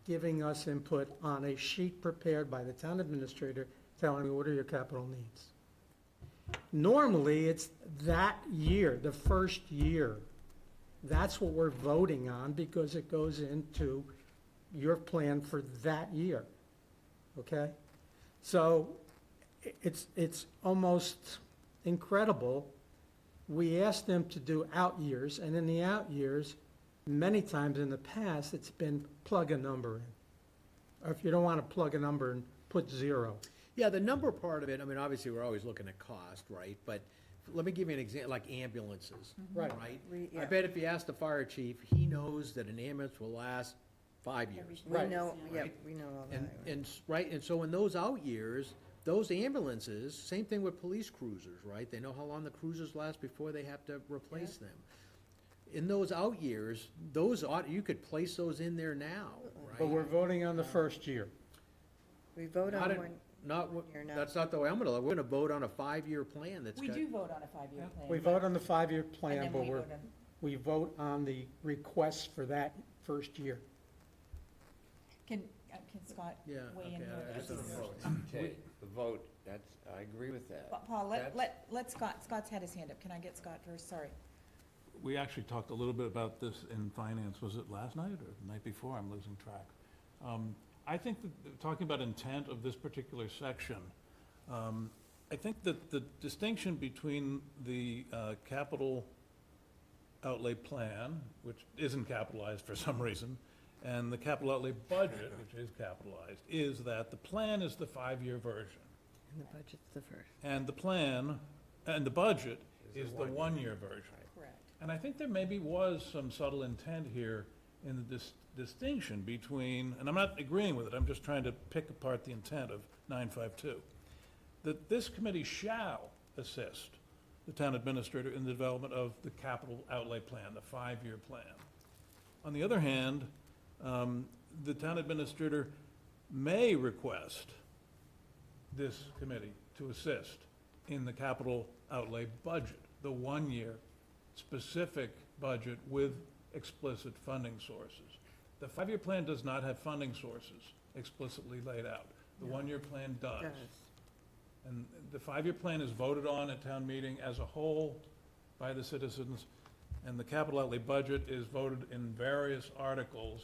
giving us input on a sheet prepared by the town administrator telling me what are your capital needs. Normally, it's that year, the first year. That's what we're voting on because it goes into your plan for that year, okay? So it's almost incredible. We asked them to do out years, and in the out years, many times in the past, it's been plug a number in. Or if you don't want to plug a number in, put 0. Yeah, the number part of it, I mean, obviously, we're always looking at cost, right? But let me give you an example, like ambulances, Right. right? I yeah. bet if you ask the fire chief, he knows that an ambulance will last 5 years. We know, yeah, we know all that. And, right, and so in those out years, those ambulances, same thing with police cruisers, right? They know how long the cruisers last before they have to replace them. In those out years, you could place those in there now, But we're right? voting on the first year. We vote Not on a- one, You're not- That's not the way I'm gonna look. We're gonna vote on a 5-year plan that's We got. do vote on a 5-year plan. We vote on the 5-year And plan, then but we vote on, we vote on the requests for that first year. can Scott Yeah, weigh in okay, here? I just don't know. Okay, the vote, I agree with that. Paul, That's- let Scott's had his hand up. Can I get Scott first? Sorry. We actually talked a little bit about this in finance, was it last night or the night before? I'm losing track. I think that, talking about intent of this particular section, I think that the distinction between the capital outlay plan, which isn't capitalized for some reason, and the capital outlay budget, which is capitalized, is that the plan is the 5-year version. and the budget's the first. And the plan, and the budget is the 1-year version. Correct. And I think there maybe was some subtle intent here in the distinction between, and I'm not agreeing with it, I'm just trying to pick apart the intent of 952, that this committee shall assist the town administrator in the development of the capital outlay plan, the 5-year plan. On the other hand, the town administrator may request this committee to assist in the capital outlay budget, the 1-year specific budget with explicit funding sources. The 5-year plan does not have funding sources explicitly laid out. The 1-year plan does. And the 5-year plan is voted on at town meeting as a whole by the citizens, and the capital outlay budget is voted in various articles,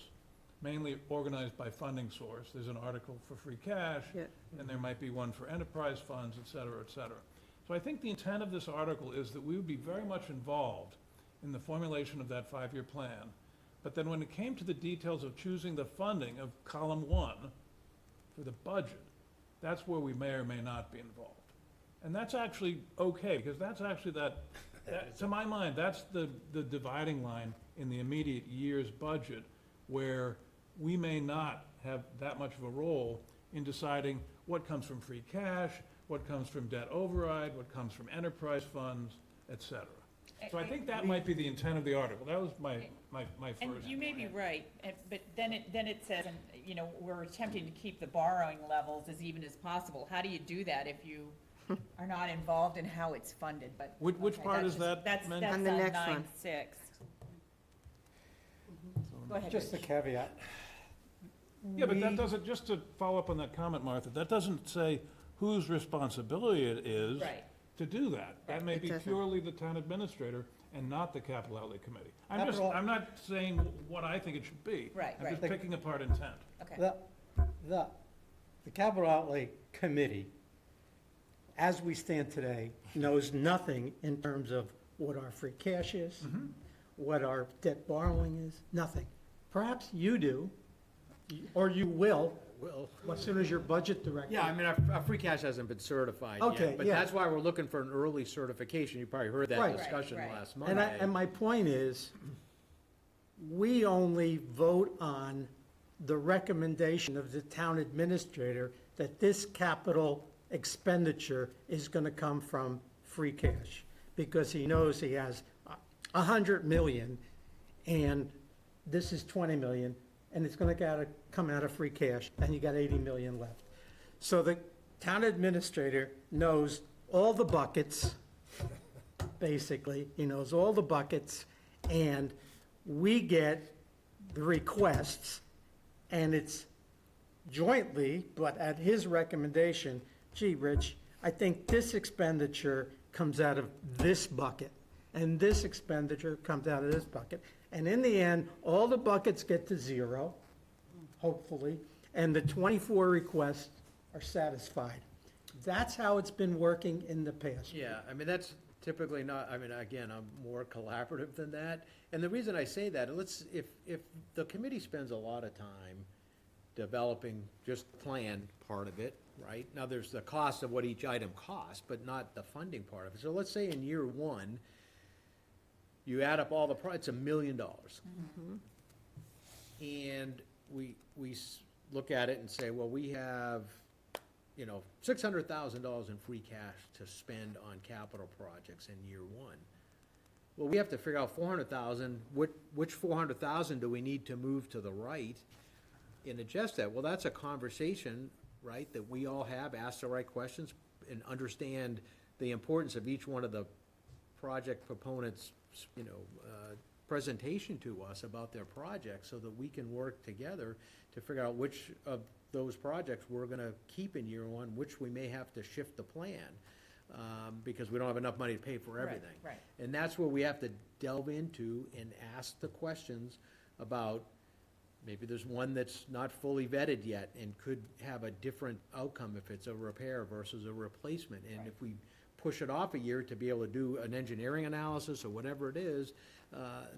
mainly organized by funding source. There's an article for free cash, Yeah. and there might be one for enterprise funds, et cetera, et cetera. So I think the intent of this article is that we would be very much involved in the formulation of that 5-year plan. But then when it came to the details of choosing the funding of column 1 for the budget, that's where we may or may not be involved. And that's actually okay, because that's actually to my mind, that's the dividing line in the immediate year's budget, where we may not have that much of a role in deciding what comes from free cash, what comes from debt override, what comes from enterprise funds, et cetera. So I think that might be the intent of the article. That was my And first. you may be right, but then it says, and, we're attempting to keep the borrowing levels as even as possible. How do you do that if you are not involved in how it's funded? But Which okay, part that's is just- that That's mentioned? On the next one. 9.6. Go ahead, Just a Rich. caveat. Yeah, but that We- doesn't, just to follow up on that comment, Martha, that doesn't say whose responsibility it is. Right. to do that. That may It be doesn't. purely the town administrator and not the capital outlay committee. Capital- I'm not saying what I think it should be. Right, I'm just right. picking apart intent. Okay. The capital outlay committee, as we stand today, knows nothing in terms of what our free cash is, what our debt borrowing is, nothing. Perhaps you do, or you will, Well, as soon as your budget director. yeah, I mean, our free cash hasn't been certified Okay, yet, but yeah. that's why we're looking for an early certification. You probably heard Right. that discussion Right, right. last And Monday. my point is, we only vote on the recommendation of the town administrator that this capital expenditure is gonna come from free cash, because he knows he has 100 million, and this is 20 million, and it's gonna gotta come out of free cash, and you got 80 million left. So the town administrator knows all the buckets, basically, he knows all the buckets, and we get the requests, and it's jointly, but at his recommendation, gee, Rich, I think this expenditure comes out of this bucket, and this expenditure comes out of this bucket. And in the end, all the buckets get to zero, hopefully, and the 24 requests are satisfied. That's how it's been working in the past. Yeah, I mean, that's typically not, I mean, again, I'm more collaborative than that. And the reason I say that, if the committee spends a lot of time developing just plan part of it, right? Now, there's the cost of what each item costs, but not the funding part of it. So let's say in year one, you add up all the, it's $1 million. And we look at it and say, well, we have, $600,000 in free cash to spend on capital projects in year one. Well, we have to figure out 400,000, which 400,000 do we need to move to the right and adjust that? Well, that's a conversation, right, that we all have, ask the right questions and understand the importance of each one of the project proponents, presentation to us about their projects, so that we can work together to figure out which of those projects we're gonna keep in year one, which we may have to shift the plan, because we don't have enough money to pay for Right, everything. right. And that's where we have to delve into and ask the questions about, maybe there's one that's not fully vetted yet and could have a different outcome if it's a repair versus a replacement. And if we push it off a year to be able to do an engineering analysis or whatever it is,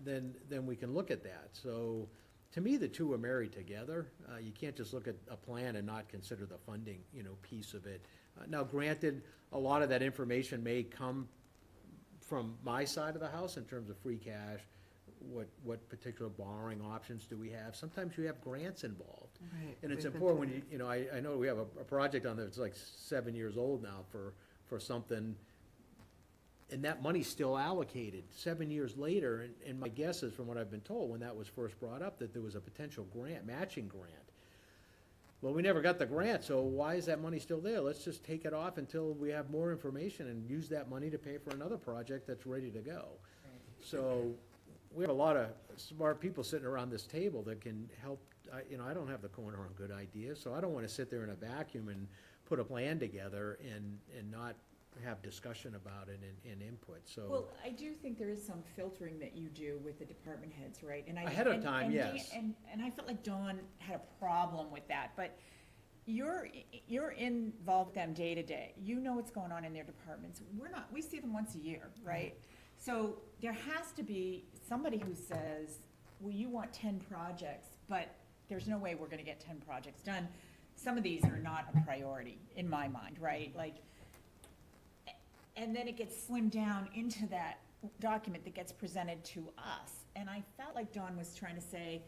then we can look at that. So, to me, the two are married together. You can't just look at a plan and not consider the funding, piece of it. Now, granted, a lot of that information may come from my side of the house in terms of free cash. What particular borrowing options do we have? Sometimes you have grants involved. Right, And it's we've been important through when I know we have a project on there that's like 7 years old now for something, and that money's still allocated 7 years later, and my guess is, from what I've been told, when that was first brought up, that there was a potential matching grant. Well, we never got the grant, so why is that money still there? Let's just take it off until we have more information and use that money to pay for another project that's ready to go. So, we have a lot of smart people sitting around this table that can help. I don't have the corner on good ideas, so I don't want to sit there in a vacuum and put a plan together and not have discussion about it and input, so. Well, I do think there is some filtering that you do with the department heads, right? And Ahead of time, and Dan- yes. And I felt like Dawn had a problem with that, but you're involved with them day to day. You know what's going on in their departments. We see them once a year, right? So there has to be somebody who says, well, you want 10 projects, but there's no way we're gonna get 10 projects done. Some of these are not a priority, in my mind, right? And then it gets slimmed down into that document that gets presented to us. And I felt like Dawn was trying to say,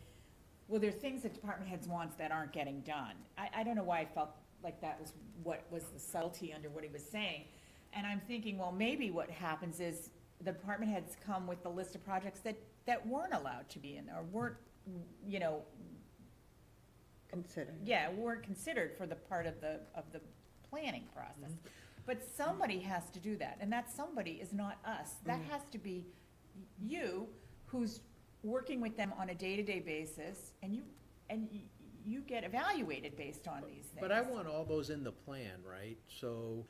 well, there are things that department heads wants that aren't getting done. I don't know why I felt like that was what was the subtlety under what he was saying. And I'm thinking, well, maybe what happens is the department heads come with the list of projects that weren't allowed to be in there, or weren't, Consider. weren't considered for the part of the planning process. But somebody has to do that, and that somebody is not us. That has to be you, who's working with them on a day-to-day basis, and you get evaluated based on these things. But I want all those in the plan, right? So,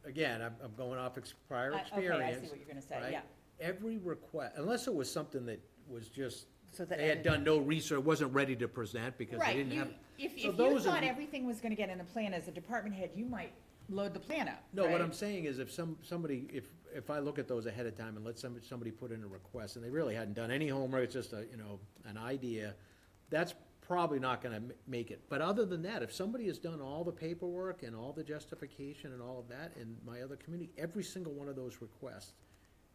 again, I'm going off prior Okay, I experience. see what you're gonna say, right? yeah. Every request, unless it was something that was just, So the they had edit- done no research, wasn't ready to present because they Right, didn't have. if so you those are thought the- everything was gonna get in the plan as a department head, you might load the plan up, No, what right? I'm saying is if somebody, if I look at those ahead of time and let somebody put in a request, and they really hadn't done any homework, it's just an idea, that's probably not gonna make it. But other than that, if somebody has done all the paperwork and all the justification and all of that, in my other community, every single one of those requests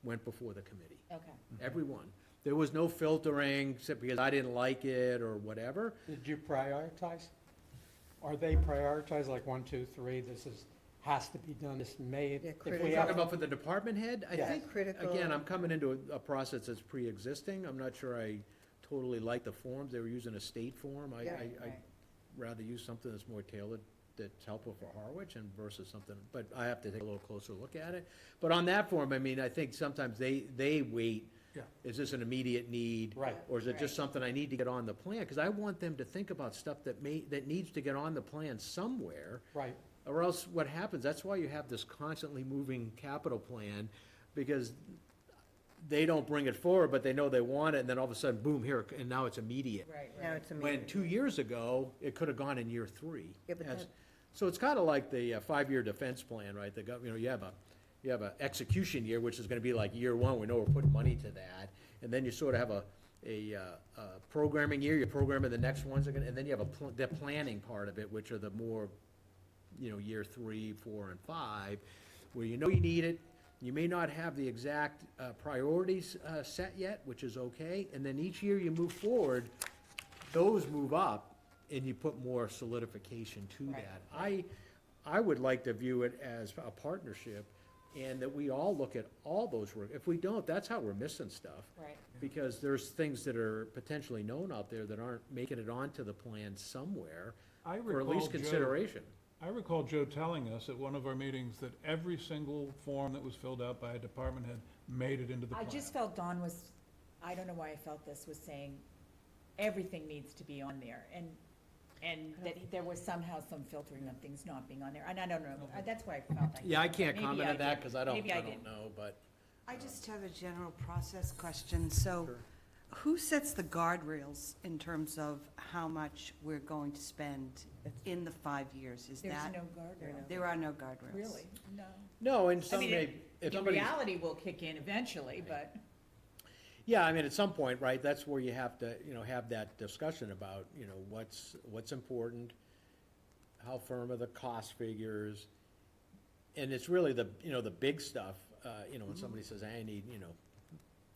went before the committee. Okay. Every one. There was no filtering, except because I didn't like it or whatever. Did you prioritize? Are they prioritized, like 1, 2, 3, this has to be done, this may? Yeah, if critical. we We're have talking about for the department head? I Yeah. think, Critical. again, I'm coming into a process that's pre-existing. I'm not sure I totally like the forms. They were using a state form. Yeah. I'd Right. rather use something that's more tailored, that's helpful for Harwich and versus something, but I have to take a little closer look at it. But on that form, I mean, I think sometimes they wait. Yeah. Is this an immediate need? Right. Or is it just Right. something I need to get on the plan? Because I want them to think about stuff that needs to get on the plan somewhere. Right, Or else what happens, that's why you have this constantly moving capital plan, because they don't bring it forward, but they know they want it, and then all of a sudden, boom, here, and now it's immediate. Right, Now right. it's When immediate. 2 years ago, it could have gone in year 3. Yeah, but As- that- So it's kind of like the 5-year defense plan, right? You have a execution year, which is gonna be like year 1, we know we're putting money to that, and then you sort of have a programming year, you're programming the next ones, and then you have the planning part of it, which are the more, year 3, 4, and 5, where you know you need it, you may not have the exact priorities set yet, which is okay, and then each year you move forward, those move up, and you put more solidification to Right. that. I would like to view it as a partnership, and that we all look at all those work. If we don't, that's how we're missing stuff. Right. Because there's things that are potentially known out there that aren't making it onto the plan somewhere, I or at recall least Joe, consideration. I recall Joe telling us at one of our meetings that every single form that was filled out by a department head made it into the I plan. just felt Don was, I don't know why I felt this, was saying everything needs to be on there, and that there was somehow some filtering of things not being on there, and I don't know, that's why I felt like. Yeah, I can't Maybe comment I on that, did. because I don't Maybe I didn't. know, but. I just have a general process question. So Sure. who sets the guardrails in terms of how much we're going to spend in the 5 years? Is There's that? no guardrail. There are no guardrails. Really? No. No, and I some mean, may, if the somebody. reality will kick in eventually, but, Yeah, I mean, at some point, right, that's where you have to, have that discussion about, what's important, how firm are the cost figures, and it's really the big stuff, when somebody says, I need,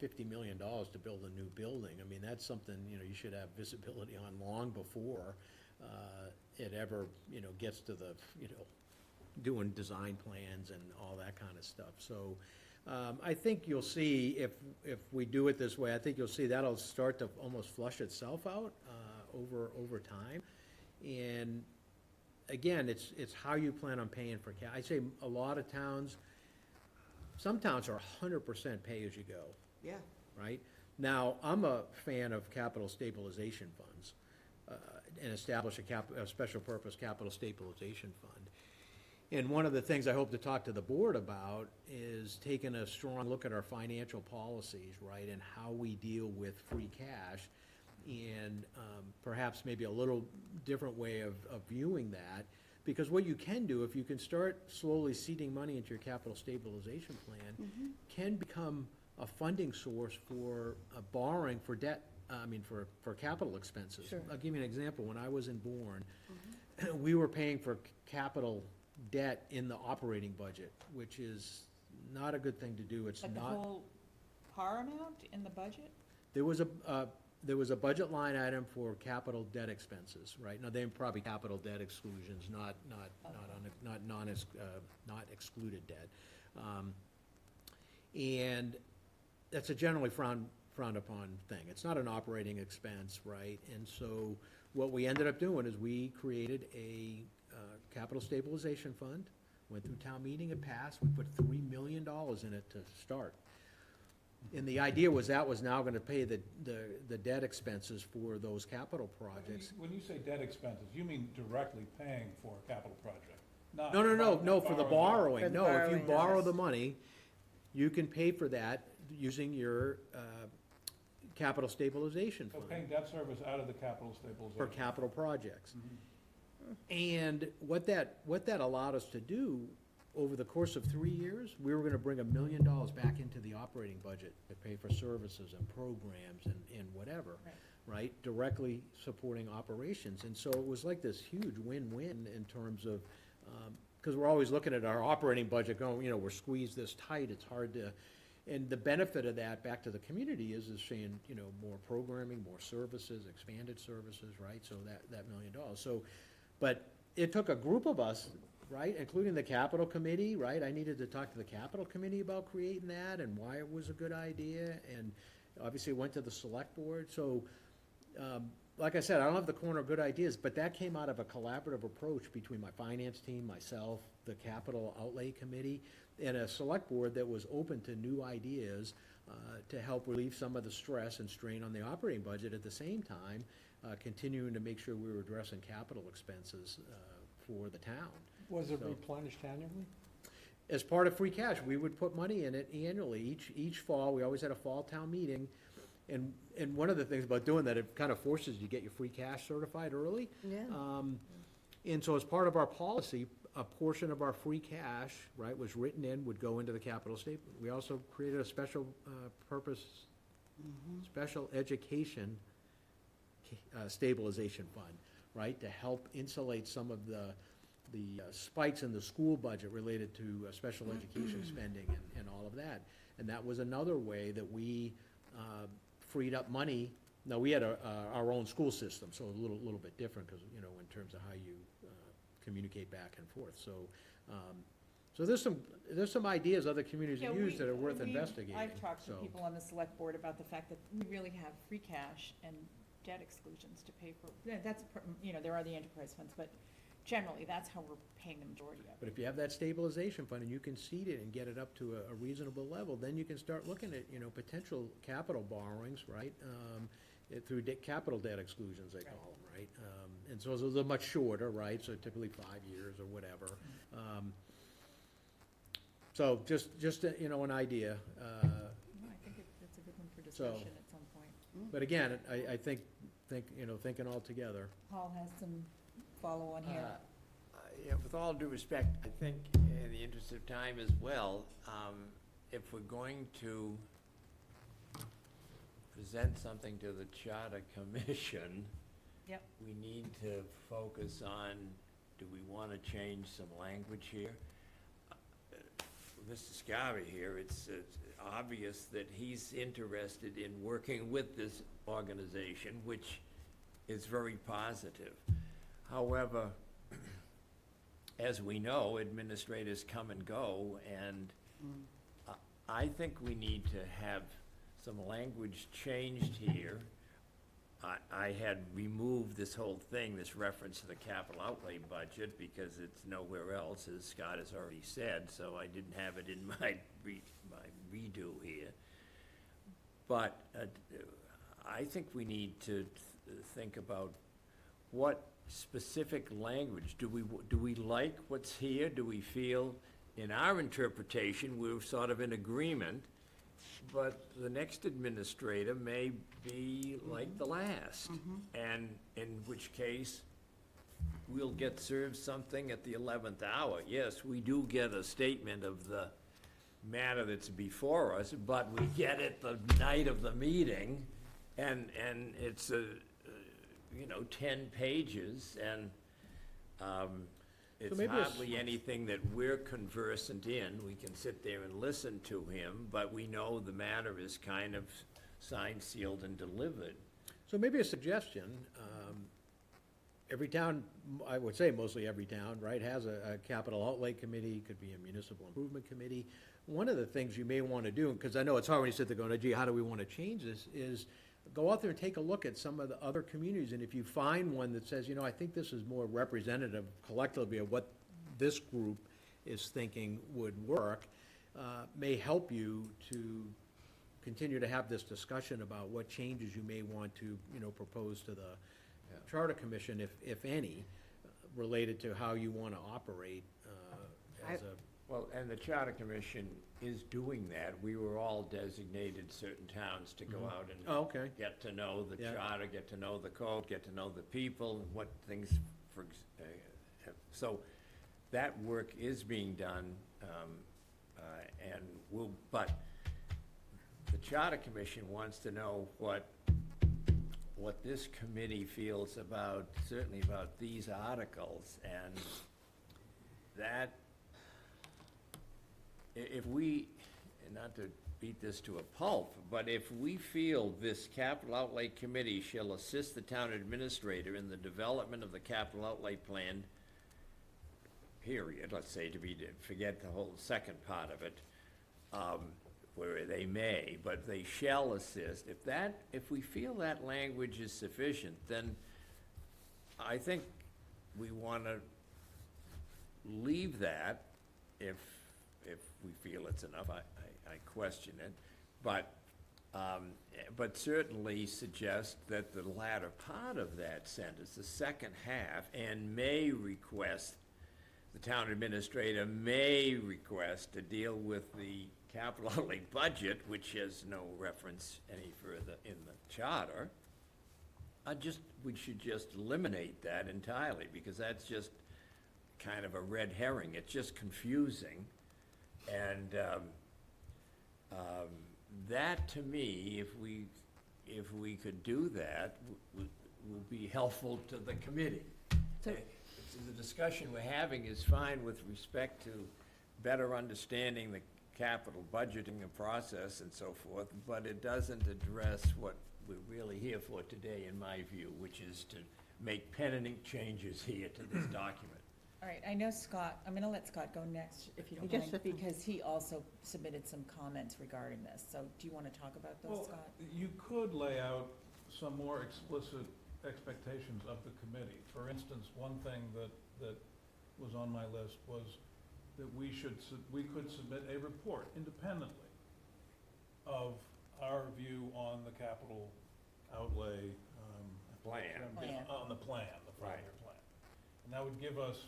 $50 million to build a new building, I mean, that's something, you should have visibility on long before, it ever, gets to the, doing design plans and all that kind of stuff, so, I think you'll see, if we do it this way, I think you'll see that'll start to almost flush itself out over time. And again, it's how you plan on paying for I'd say a lot of towns, some towns are 100% pay-as-you-go, Yeah. right? Now, I'm a fan of capital stabilization funds, and establish a special purpose capital stabilization fund. And one of the things I hope to talk to the board about is taking a strong look at our financial policies, right, and how we deal with free cash, and perhaps maybe a little different way of viewing that. Because what you can do, if you can start slowly seeding money into your capital stabilization plan, can become a funding source for borrowing for debt, for capital expenses. Sure. I'll give you an example. When I was in Bourne, we were paying for capital debt in the operating budget, which is not a good thing to do. It's but the not, whole par amount in the budget? there was a budget line item for capital debt expenses, right? Now, they're probably capital debt exclusions, not excluded debt. And that's a generally frowned upon thing. It's not an operating expense, right? And so what we ended up doing is we created a capital stabilization fund, went through town meeting, it passed, we put $3 million in it to start. And the idea was that was now gonna pay the debt expenses for those capital projects. When you say debt expenses, you mean directly paying for a capital project? Not No, for the borrowing. For the No, if you borrowing, borrow yes. the money, you can pay for that using your capital stabilization So fund paying debt service out of the capital for stabilization. capital projects. Mhm. And what that allowed us to do, over the course of 3 years, we were gonna bring $1 million back into the operating budget to pay for services and programs and whatever, Right. right? Directly supporting operations. And so it was like this huge win-win in terms of, because we're always looking at our operating budget going, we're squeezed this tight, it's hard to, and the benefit of that back to the community is seeing, more programming, more services, expanded services, right? So that $1 million. So, but it took a group of us, right, including the capital committee, right? I needed to talk to the capital committee about creating that and why it was a good idea, and obviously it went to the select board. So, like I said, I don't have the corner of good ideas, but that came out of a collaborative approach between my finance team, myself, the capital outlay committee, and a select board that was open to new ideas to help relieve some of the stress and strain on the operating budget, at the same time continuing to make sure we were addressing capital expenses for the town. Was it So- replenished annually? As part of free cash, we would put money in it annually. Each fall, we always had a fall town meeting. And one of the things about doing that, it kind of forces you to get your free cash certified early. Yeah. And so as part of our policy, a portion of our free cash, right, was written in, would go into the capital statement. We also created a special purpose, special education stabilization fund, right, to help insulate some of the spikes in the school budget related to special education spending and all of that. And that was another way that we freed up money. Now, we had our own school system, so a little bit different, because, in terms of how you communicate back and forth. So, so there's some ideas other communities Yeah, have used that are worth we- investigating. I've talked to So- people on the select board about the fact that we really have free cash and debt exclusions to pay for, there are the enterprise funds, but generally, that's how we're paying the majority of But it. if you have that stabilization fund and you can seed it and get it up to a reasonable level, then you can start looking at, potential capital borrowings, right? Through capital debt exclusions, they call them, right? And so those are much shorter, right? So typically 5 years or whatever. So just, an idea. No, I think it's a good one for discussion at some point. But again, I think, thinking all together. Paul has some follow-on here. Yeah, with all due respect, I think in the interest of time as well, if we're going to present something to the Charter Commission, Yep. we need to focus on, do we want to change some language here? Mr. Scarry here, it's obvious that he's interested in working with this organization, which is very positive. However, as we know, administrators come and go, and I think we need to have some language changed here. I had removed this whole thing, this reference to the capital outlay budget, because it's nowhere else, as Scott has already said, so I didn't have it in my redo here. But I think we need to think about what specific language, do we like what's here? Do we feel, in our interpretation, we're sort of in agreement, but the next administrator may be like the last? And in which case, we'll get served something at the 11th hour. Yes, we do get a statement of the matter that's before us, but we get it the night of the meeting, and it's 10 pages, and it's maybe hardly anything that we're conversant in. We can sit there and listen to him, but we know the matter is kind of signed, sealed, and delivered. So maybe a suggestion, every town, I would say mostly every town, right, has a capital outlay committee, could be a municipal improvement committee. One of the things you may want to do, because I know it's hard when you sit there going, gee, how do we want to change this, is go out there and take a look at some of the other communities, and if you find one that says, I think this is more representative collectively of what this group is thinking would work, may help you to continue to have this discussion about what changes you may want to, propose to the Charter Commission, if any. related to how you want to operate as a, Well, and the Charter Commission is doing that. We were all designated certain towns to go out and oh, okay. get to know the Yeah. charter, get to know the code, get to know the people, what things, so that work is being done, and but the Charter Commission wants to know what this committee feels about, certainly about these articles, and that, if we, and not to beat this to a pulp, but if we feel this capital outlay committee shall assist the town administrator in the development of the capital outlay plan, period, let's say, forget the whole second part of it, where they may, but they shall assist, if we feel that language is sufficient, then I think we want to leave that if we feel it's enough. I question it, but certainly suggest that the latter part of that sentence, the second half, and may request, the town administrator may request to deal with the capital outlay budget, which has no reference any further in the charter. We should just eliminate that entirely, because that's just kind of a red herring. It's just confusing. And that, to me, if we could do that, would be helpful to the committee. So- The discussion we're having is fine with respect to better understanding the capital budgeting and process and so forth, but it doesn't address what we're really here for today, in my view, which is to make pen and ink changes here to this document. All right, I know Scott, I'm gonna let Scott go next, if you don't I guess mind, that- because he also submitted some comments regarding this. So do you want to talk about those, Well, Scott? you could lay out some more explicit expectations of the committee. For instance, one thing that was on my list was that we could submit a report independently of our view on the capital outlay. Plan. On the plan, the five-year plan. And that would give us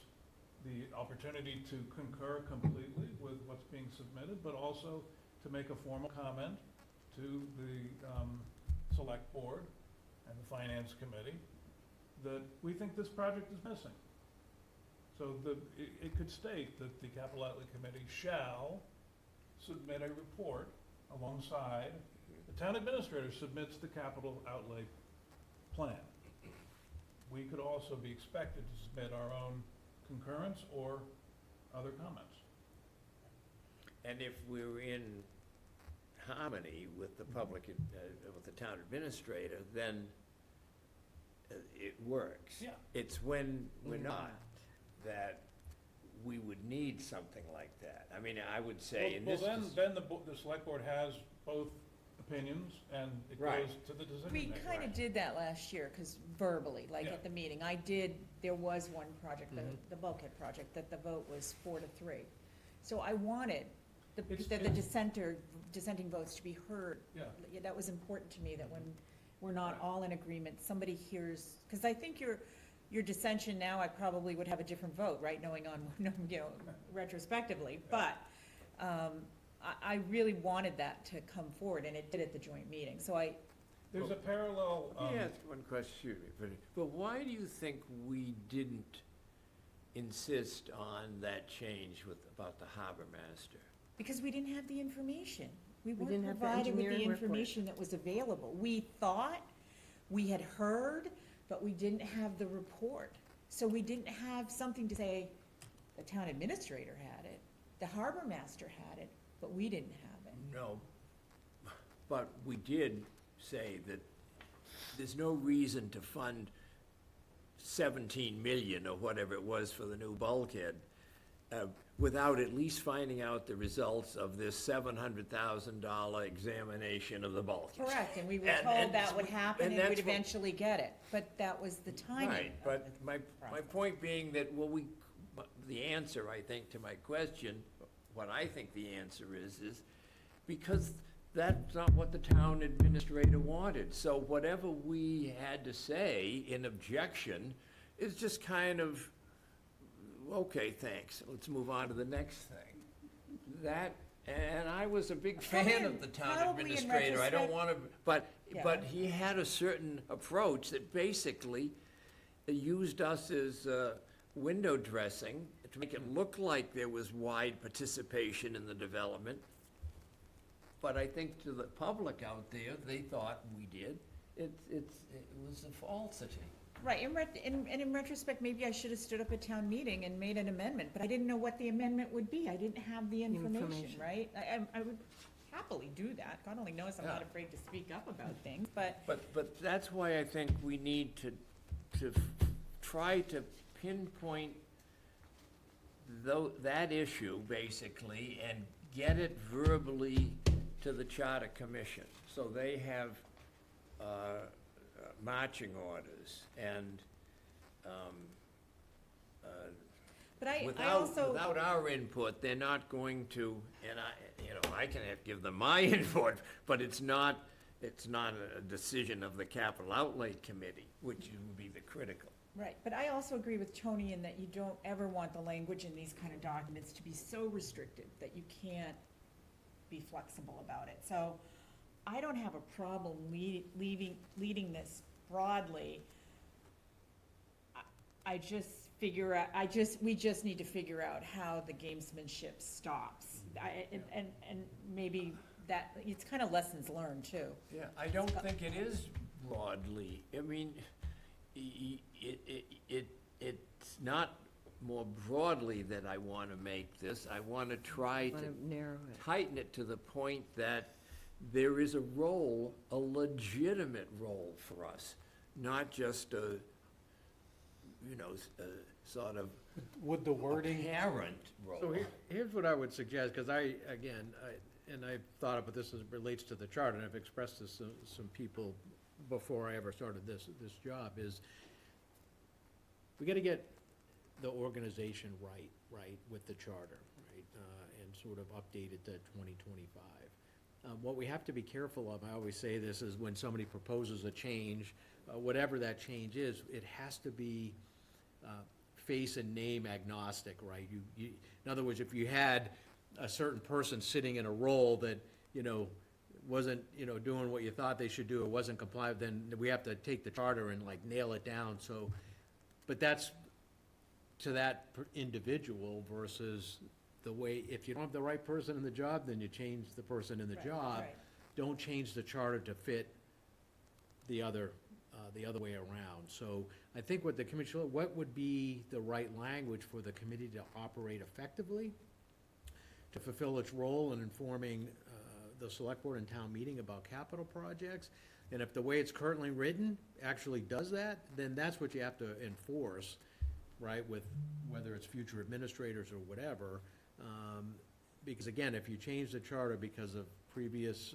the opportunity to concur completely with what's being submitted, but also to make a formal comment to the select board and the finance committee that we think this project is missing. So it could state that the capital outlay committee shall submit a report alongside, the town administrator submits the capital outlay plan. We could also be expected to submit our own concurrence or other comments. And if we're in harmony with the public, with the town administrator, then it works. Yeah. It's when we're not that we would need something like that. I mean, I would say in this. Then the select board has both opinions, and it Right. goes to the decision We maker. kind of did that last year, because verbally, like Yeah. at the meeting, there was one project, the bulkhead project, that the vote was 4-3. So I wanted the dissenting votes to be heard. Yeah. Yeah, that was important to me, that when we're not all in agreement, somebody hears, because I think your dissension now, I probably would have a different vote, right, knowing on, retrospectively, but, I really wanted that to come forward, and it did at the joint meeting, so There's a parallel, Let me ask one question, excuse me, but why do you think we didn't insist on that change about the harbor master? because we didn't have the information. We We weren't didn't have the provided with the engineering report. information that was available. We thought we had heard, but we didn't have the report. So we didn't have something to say, the town administrator had it, the harbor master had it, but we didn't have it. No, but we did say that there's no reason to fund 17 million or whatever it was for the new bulkhead without at least finding out the results of this $700,000 examination of the bulkhead. Correct, and we were And- told and that would that's happen and and we'd that's what- eventually get it, but that was the timing. Right, of but the my process. point being that, the answer, I think, to my question, what I think the answer is because that's not what the town administrator wanted. So whatever we had to say in objection is just kind of okay, thanks, let's move on to the next thing. That, and I was a big fan of the town Probably in administrator, I don't retrospect- wanna, Yeah. but he had a certain approach that basically used us as window dressing to make it look like there was wide participation in the development. But I think to the public out there, they thought we did. It was a falsity. Right, in retrospect, maybe I should have stood up at town meeting and made an amendment, but I didn't know what the amendment would be. I didn't have the information, Information. right? I would happily do that. God only knows I'm not Yeah. afraid to speak up about things, but But that's why I think we need to try to pinpoint that issue, basically, and get it verbally to the Charter Commission, so they have marching orders, and but I without also. our input, they're not going to, and I can give them my input, but it's not a decision of the Capital Outlay Committee, which would be the critical. Right, but I also agree with Tony in that you don't ever want the language in these kind of documents to be so restricted that you can't be flexible about it. So I don't have a problem leading this broadly. I just figure out, we just need to figure out how the gamesmanship stops. And maybe that, it's kind of lessons learned too. Yeah, I don't think it is broadly. I mean, it's not more broadly that I want to make this. I want to try Want to to narrow it. tighten it to the point that there is a role, a legitimate role for us, not just a, sort of Would the wording, apparent role. So here's what I would suggest, because I've thought about this as it relates to the charter, and I've expressed this to some people before I ever started this job, is we gotta get the organization right, with the charter, right? And sort of update it to 2025. What we have to be careful of, I always say this, is when somebody proposes a change, whatever that change is, it has to be face and name agnostic, right? In other words, if you had a certain person sitting in a role that, wasn't, doing what you thought they should do, or wasn't compliant, then we have to take the charter and like nail it down, so, but that's to that individual versus the way, if you don't have the right person in the job, then you change the person in the Right, job. right. Don't change the charter to fit the other way around. So I think what the commission, what would be the right language for the committee to operate effectively, to fulfill its role in informing the select board and town meeting about capital projects? And if the way it's currently written actually does that, then that's what you have to enforce, right, with whether it's future administrators or whatever. Because again, if you change the charter because of previous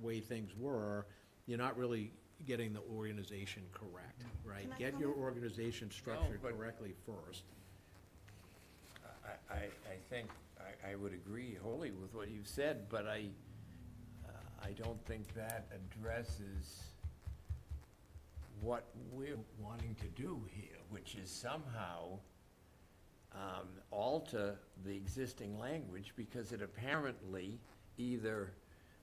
way things were, you're not really getting the organization correct, right? Can I Get your comment? organization structured but- correctly first. I think, I would agree wholly with what you've said, but I don't think that addresses what we're wanting to do here, which is somehow alter the existing language, because it apparently either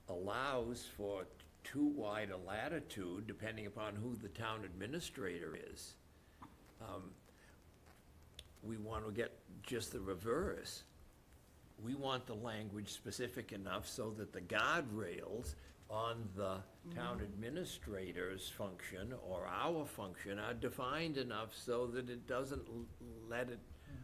allows for too wide a latitude, depending upon who the town administrator is. We want to get just the reverse. We want the language specific enough so that the guardrails on the town administrator's function or our function are defined enough so that it doesn't let it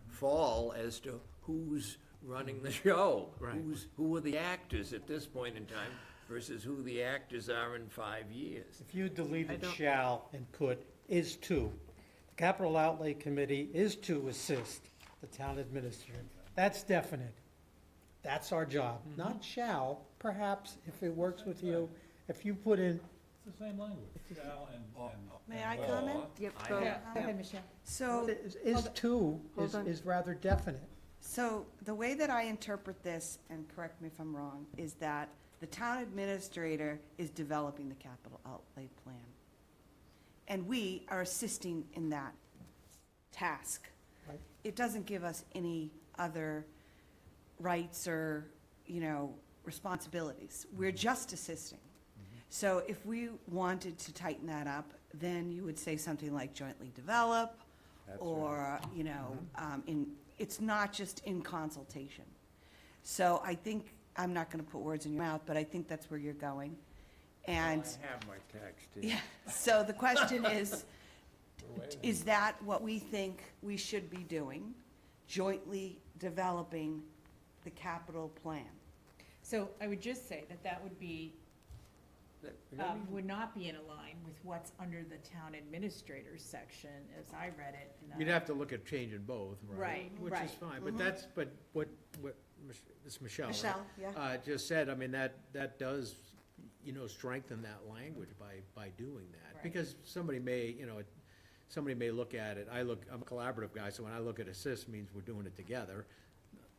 fall as to who's running the show. Right. Who are the actors at this point in time versus who the actors are in 5 years. if you deleted don't- shall and put is to, the Capital Outlay Committee is to assist the town administrator. That's definite. That's our job, not shall, perhaps, if it works with you, if you put in, It's the same language, shall and. May I Or comment? Yep, I- go. Yeah, go ahead, Michelle. So, is to Hold on. is rather definite. so the way that I interpret this, and correct me if I'm wrong, is that the town administrator is developing the capital outlay plan. And we are assisting in that task. Right. it doesn't give us any other rights or, responsibilities. We're just assisting. So if we wanted to tighten that up, then you would say something like jointly develop, That's or, it's not just in consultation. So I think, I'm not gonna put words in your mouth, but I think that's where you're going. And, I have my text here. yeah, so the question is, We're waiting. is that what we think we should be doing? Jointly developing the capital plan? So I would just say that that would be, Let me- would not be in line with what's under the town administrator's section, as I read it. in You'd the- have to look at changing both, right? Right, Which right. is fine, but that's, but what Ms. Michelle, right? Michelle, yeah? Just said, I mean, that does, strengthen that language by doing that. Right. Because somebody may, somebody may look at it, I'm a collaborative guy, so when I look at assist, means we're doing it together.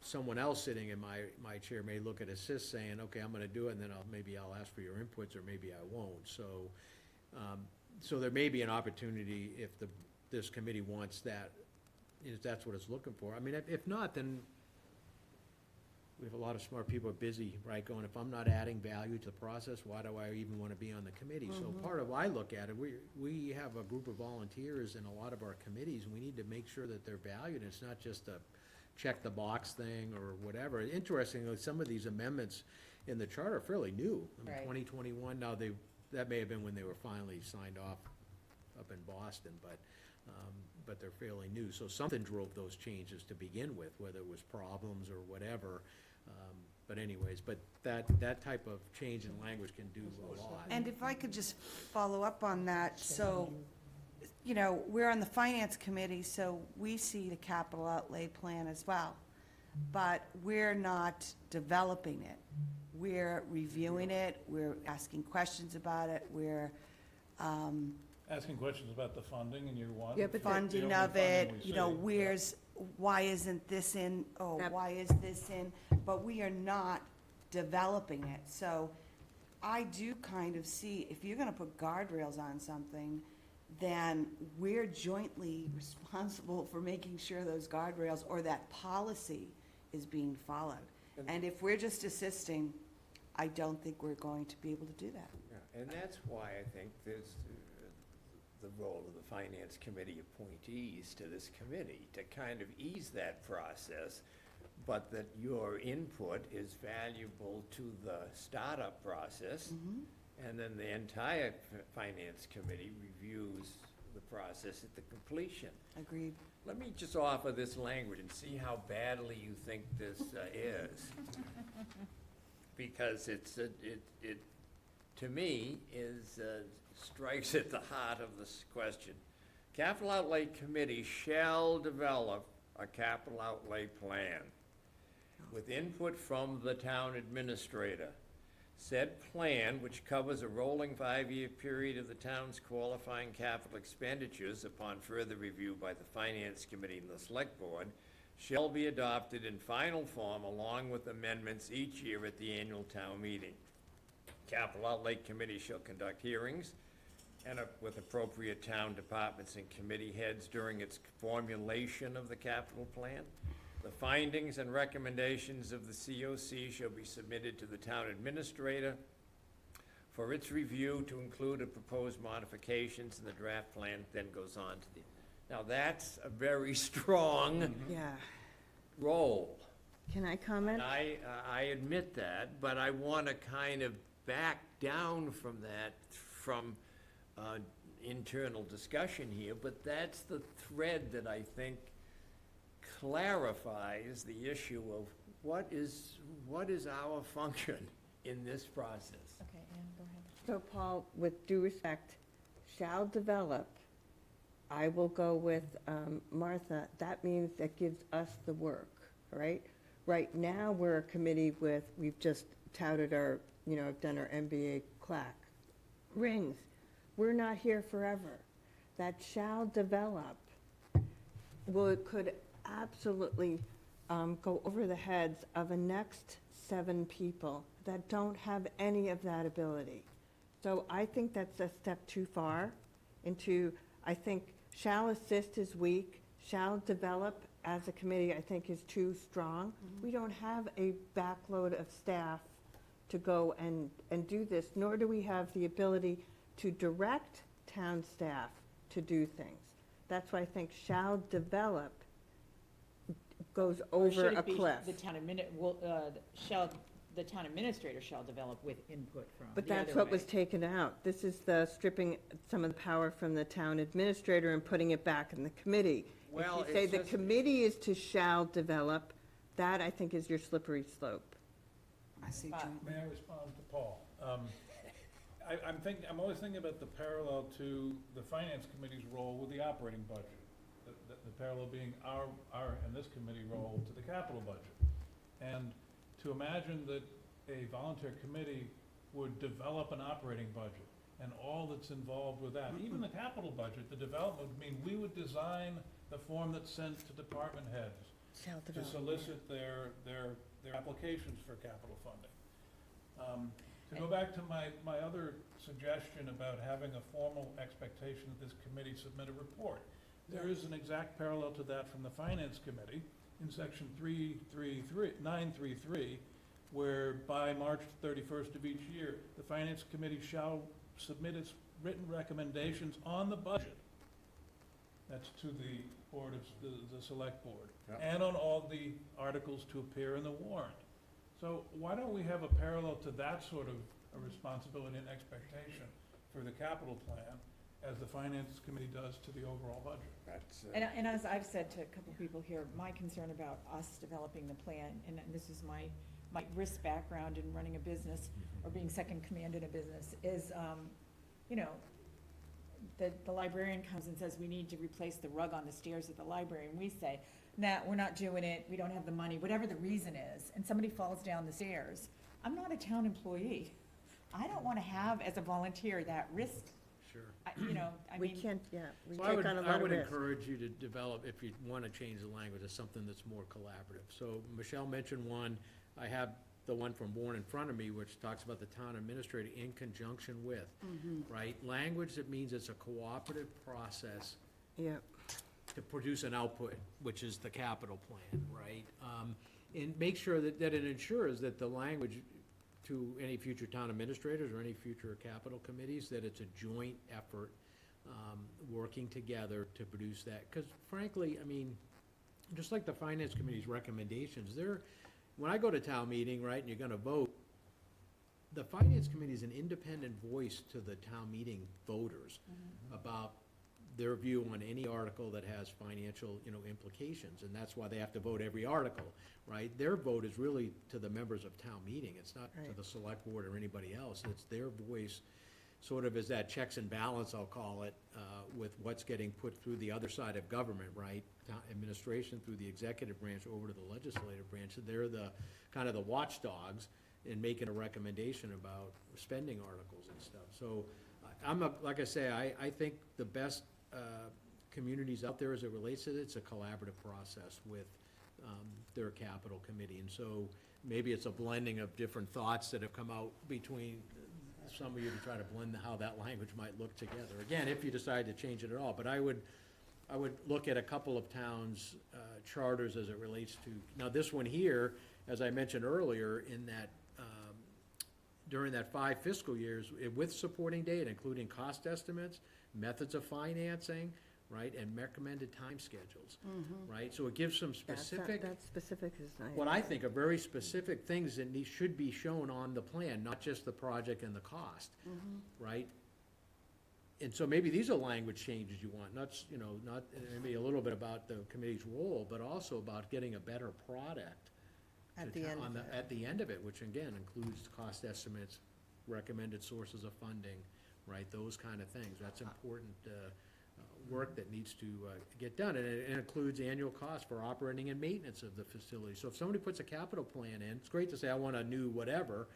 Someone else sitting in my chair may look at assist saying, okay, I'm gonna do it, and then maybe I'll ask for your inputs, or maybe I won't. So there may be an opportunity if this committee wants that, if that's what it's looking for. I mean, if not, then we have a lot of smart people are busy, right, going, if I'm not adding value to the process, why do I even want to be on the committee? So part of, I look at it, we have a group of volunteers in a lot of our committees, and we need to make sure that they're valued. It's not just a check the box thing or whatever. Interestingly, some of these amendments in the charter are fairly new. I mean, Right. 2021, now that may have been when they were finally signed off up in Boston, but they're fairly new. So something drove those changes to begin with, whether it was problems or whatever. But anyways, but that type of change in language can do a lot. And if I could just follow up on that, so, we're on the finance committee, so we see the capital outlay plan as well. But we're not developing it. We're reviewing it, we're asking questions about it, we're Asking questions about the funding, and you want. Yeah, but the funding only of it, funding we see. why isn't this in, Yep. why is this in? But we are not developing it. So I do kind of see, if you're gonna put guardrails on something, then we're jointly responsible for making sure those guardrails or that policy is being followed. And if we're just assisting, I don't think we're going to be able to do that. Yeah, and that's why I think there's the role of the Finance Committee appointees to this committee, to kind of ease that process, but that your input is valuable to the startup process, and then the entire Finance Committee reviews the process at the completion. Agreed. Let me just offer this language and see how badly you think this is. Because it, to me, strikes at the heart of this question. Capital Outlay Committee shall develop a capital outlay plan with input from the town administrator. Said plan, which covers a rolling 5-year period of the town's qualifying capital expenditures upon further review by the Finance Committee and the Select Board, shall be adopted in final form along with amendments each year at the annual town meeting. Capital Outlay Committee shall conduct hearings and with appropriate town departments and committee heads during its formulation of the capital plan. The findings and recommendations of the COC shall be submitted to the town administrator for its review to include a proposed modifications, and the draft plan then goes on to the, now that's a very strong Yeah. role. Can I comment? And I admit that, but I want to kind of back down from that, from internal discussion here, but that's the thread that I think clarifies the issue of what is our function in this process. Okay, Ann, go ahead. So Paul, with due respect, shall develop, I will go with Martha, that means that gives us the work, right? Right now, we're a committee with, we've just touted our, done our MBA clack rings. We're not here forever. That shall develop, could absolutely go over the heads of the next 7 people that don't have any of that ability. So I think that's a step too far into, I think shall assist is weak, shall develop as a committee, I think is too strong. We don't have a backload of staff to go and do this, nor do we have the ability to direct town staff to do things. That's why I think shall develop goes Or over should a it be cliff. the town administrator shall develop with input from? But the that's other what was way. taken out. This is the stripping some of the power from the town administrator and putting it back in the committee. Well, If you say it the says- committee is to shall develop, that I think is your slippery slope. I see Bob. June. May I respond to Paul? I'm always thinking about the parallel to the finance committee's role with the operating budget. The parallel being our, and this committee role to the capital budget. And to imagine that a volunteer committee would develop an operating budget and all that's involved with that, even the capital budget, the development would mean we would design the form that's sent to department heads Shall to develop. solicit their applications for capital funding. To go back to my other suggestion about having a formal expectation that this committee submit a report, there is an exact parallel to that from the Finance Committee in section 933, where by March 31st of each year, the Finance Committee shall submit its written recommendations on the budget. That's to the board of, the select board, Yeah. and on all the articles to appear in the warrant. So why don't we have a parallel to that sort of a responsibility and expectation for the capital plan as the Finance Committee does to the overall budget? That's, And as I've said to a couple people here, my concern about us developing the plan, and this is my risk background in running a business or being second command in a business, is, you know, the librarian comes and says, we need to replace the rug on the stairs at the library, and we say, nah, we're not doing it, we don't have the money, whatever the reason is, and somebody falls down the stairs. I'm not a town employee. I don't want to have, as a volunteer, that risk. Sure. We can't, we So I take on a I lot of would risk. encourage you to develop, if you want to change the language, to something that's more collaborative. So Michelle mentioned one, I have the one from Warren in front of me, which talks about the town administrator in conjunction with, right? Language that means it's a cooperative process Yeah, to produce an output, which is the capital plan, right? And make sure that it ensures that the language to any future town administrators or any future capital committees, that it's a joint effort, working together to produce that. Because frankly, I mean, just like the finance committee's recommendations, when I go to town meeting, right, and you're gonna vote, the finance committee is an independent voice to the town meeting voters about their view on any article that has financial, implications, and that's why they have to vote every article, right? Their vote is really to the members of town meeting, it's not to Right. the select board or anybody else, it's their voice, sort of as that checks and balance, I'll call it, with what's getting put through the other side of government, right? Town administration through the executive branch over to the legislative branch, they're the, kind of the watchdogs in making a recommendation about spending articles and stuff. So, like I say, I think the best communities out there as it relates to it, it's a collaborative process with their capital committee. And so maybe it's a blending of different thoughts that have come out between some of you to try to blend how that language might look together. Again, if you decide to change it at all, but I would look at a couple of towns' charters as it relates to, now this one here, as I mentioned earlier, in that, during that 5 fiscal years, with supporting data, including cost estimates, methods of financing, right, and recommended time schedules, right? So it gives some specific, that specific is nice. what I think are very specific things that should be shown on the plan, not just the project and the cost, right? And so maybe these are language changes you want, not, not, maybe a little bit about the committee's role, but also about getting a better product At to the town- end on of the- At the end of it, which again includes cost estimates, recommended sources of funding, right, those kind of things. That's important work that needs to get done, and it includes annual costs for operating and maintenance of the facility. So if somebody puts a capital plan in, it's great to say, I want a new whatever.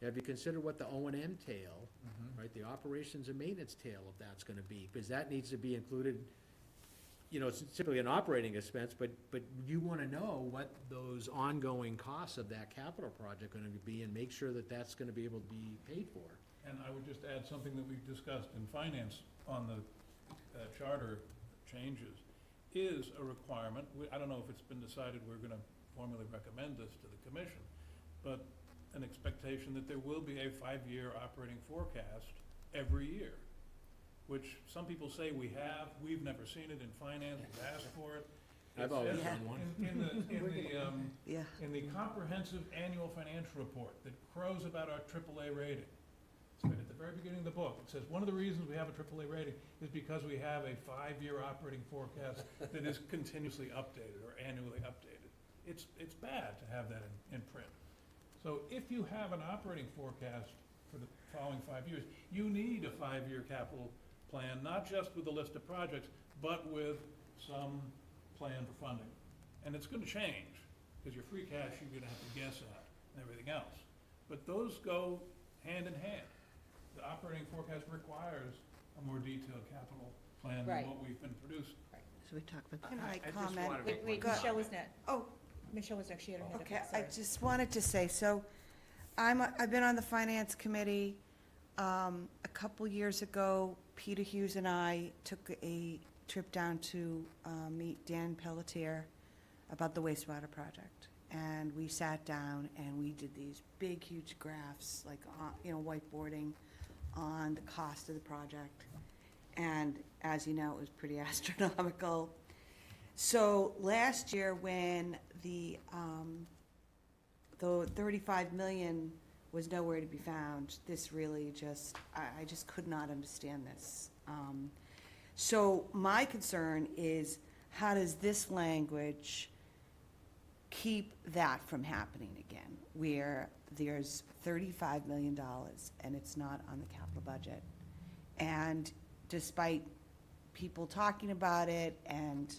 Have you considered what the O&M tail, right, the operations and maintenance tail of that's gonna be? Because that needs to be included, it's typically an operating expense, but you wanna know what those ongoing costs of that capital project are gonna be, and make sure that that's gonna be able to be paid for. And I would just add something that we've discussed in finance on the charter changes, is a requirement. I don't know if it's been decided we're gonna formally recommend this to the commission, but an expectation that there will be a 5-year operating forecast every year, which some people say we have. We've never seen it in finance. We've asked for it. I've It always says done one. Yeah. in the comprehensive annual financial report that crows about our AAA rating. It's right at the very beginning of the book. It says, one of the reasons we have a AAA rating is because we have a 5-year operating forecast that is continuously updated or annually updated. It's bad to have that in print. So if you have an operating forecast for the following 5 years, you need a 5-year capital plan, not just with a list of projects, but with some plan for funding. And it's gonna change, because your free cash, you're gonna have to guess at, and everything else. But those go hand in hand. The operating forecast requires a more detailed capital plan Right. than what we've been producing. So we talk about Can I just comment? wanted to Wait, make Go- one Michelle was comment. not, Oh, Michelle was actually had her hand up. okay, I Sorry. just wanted to say, so I've been on the finance committee. A couple years ago, Peter Hughes and I took a trip down to meet Dan Pelletier about the wastewater project. And we sat down and we did these big, huge graphs, like, whiteboarding on the cost of the project. And as you know, it was pretty astronomical. So last year, when the 35 million was nowhere to be found, this really just, I just could not understand this. So my concern is, how does this language keep that from happening again, where there's $35 million and it's not on the capital budget? And despite people talking about it, and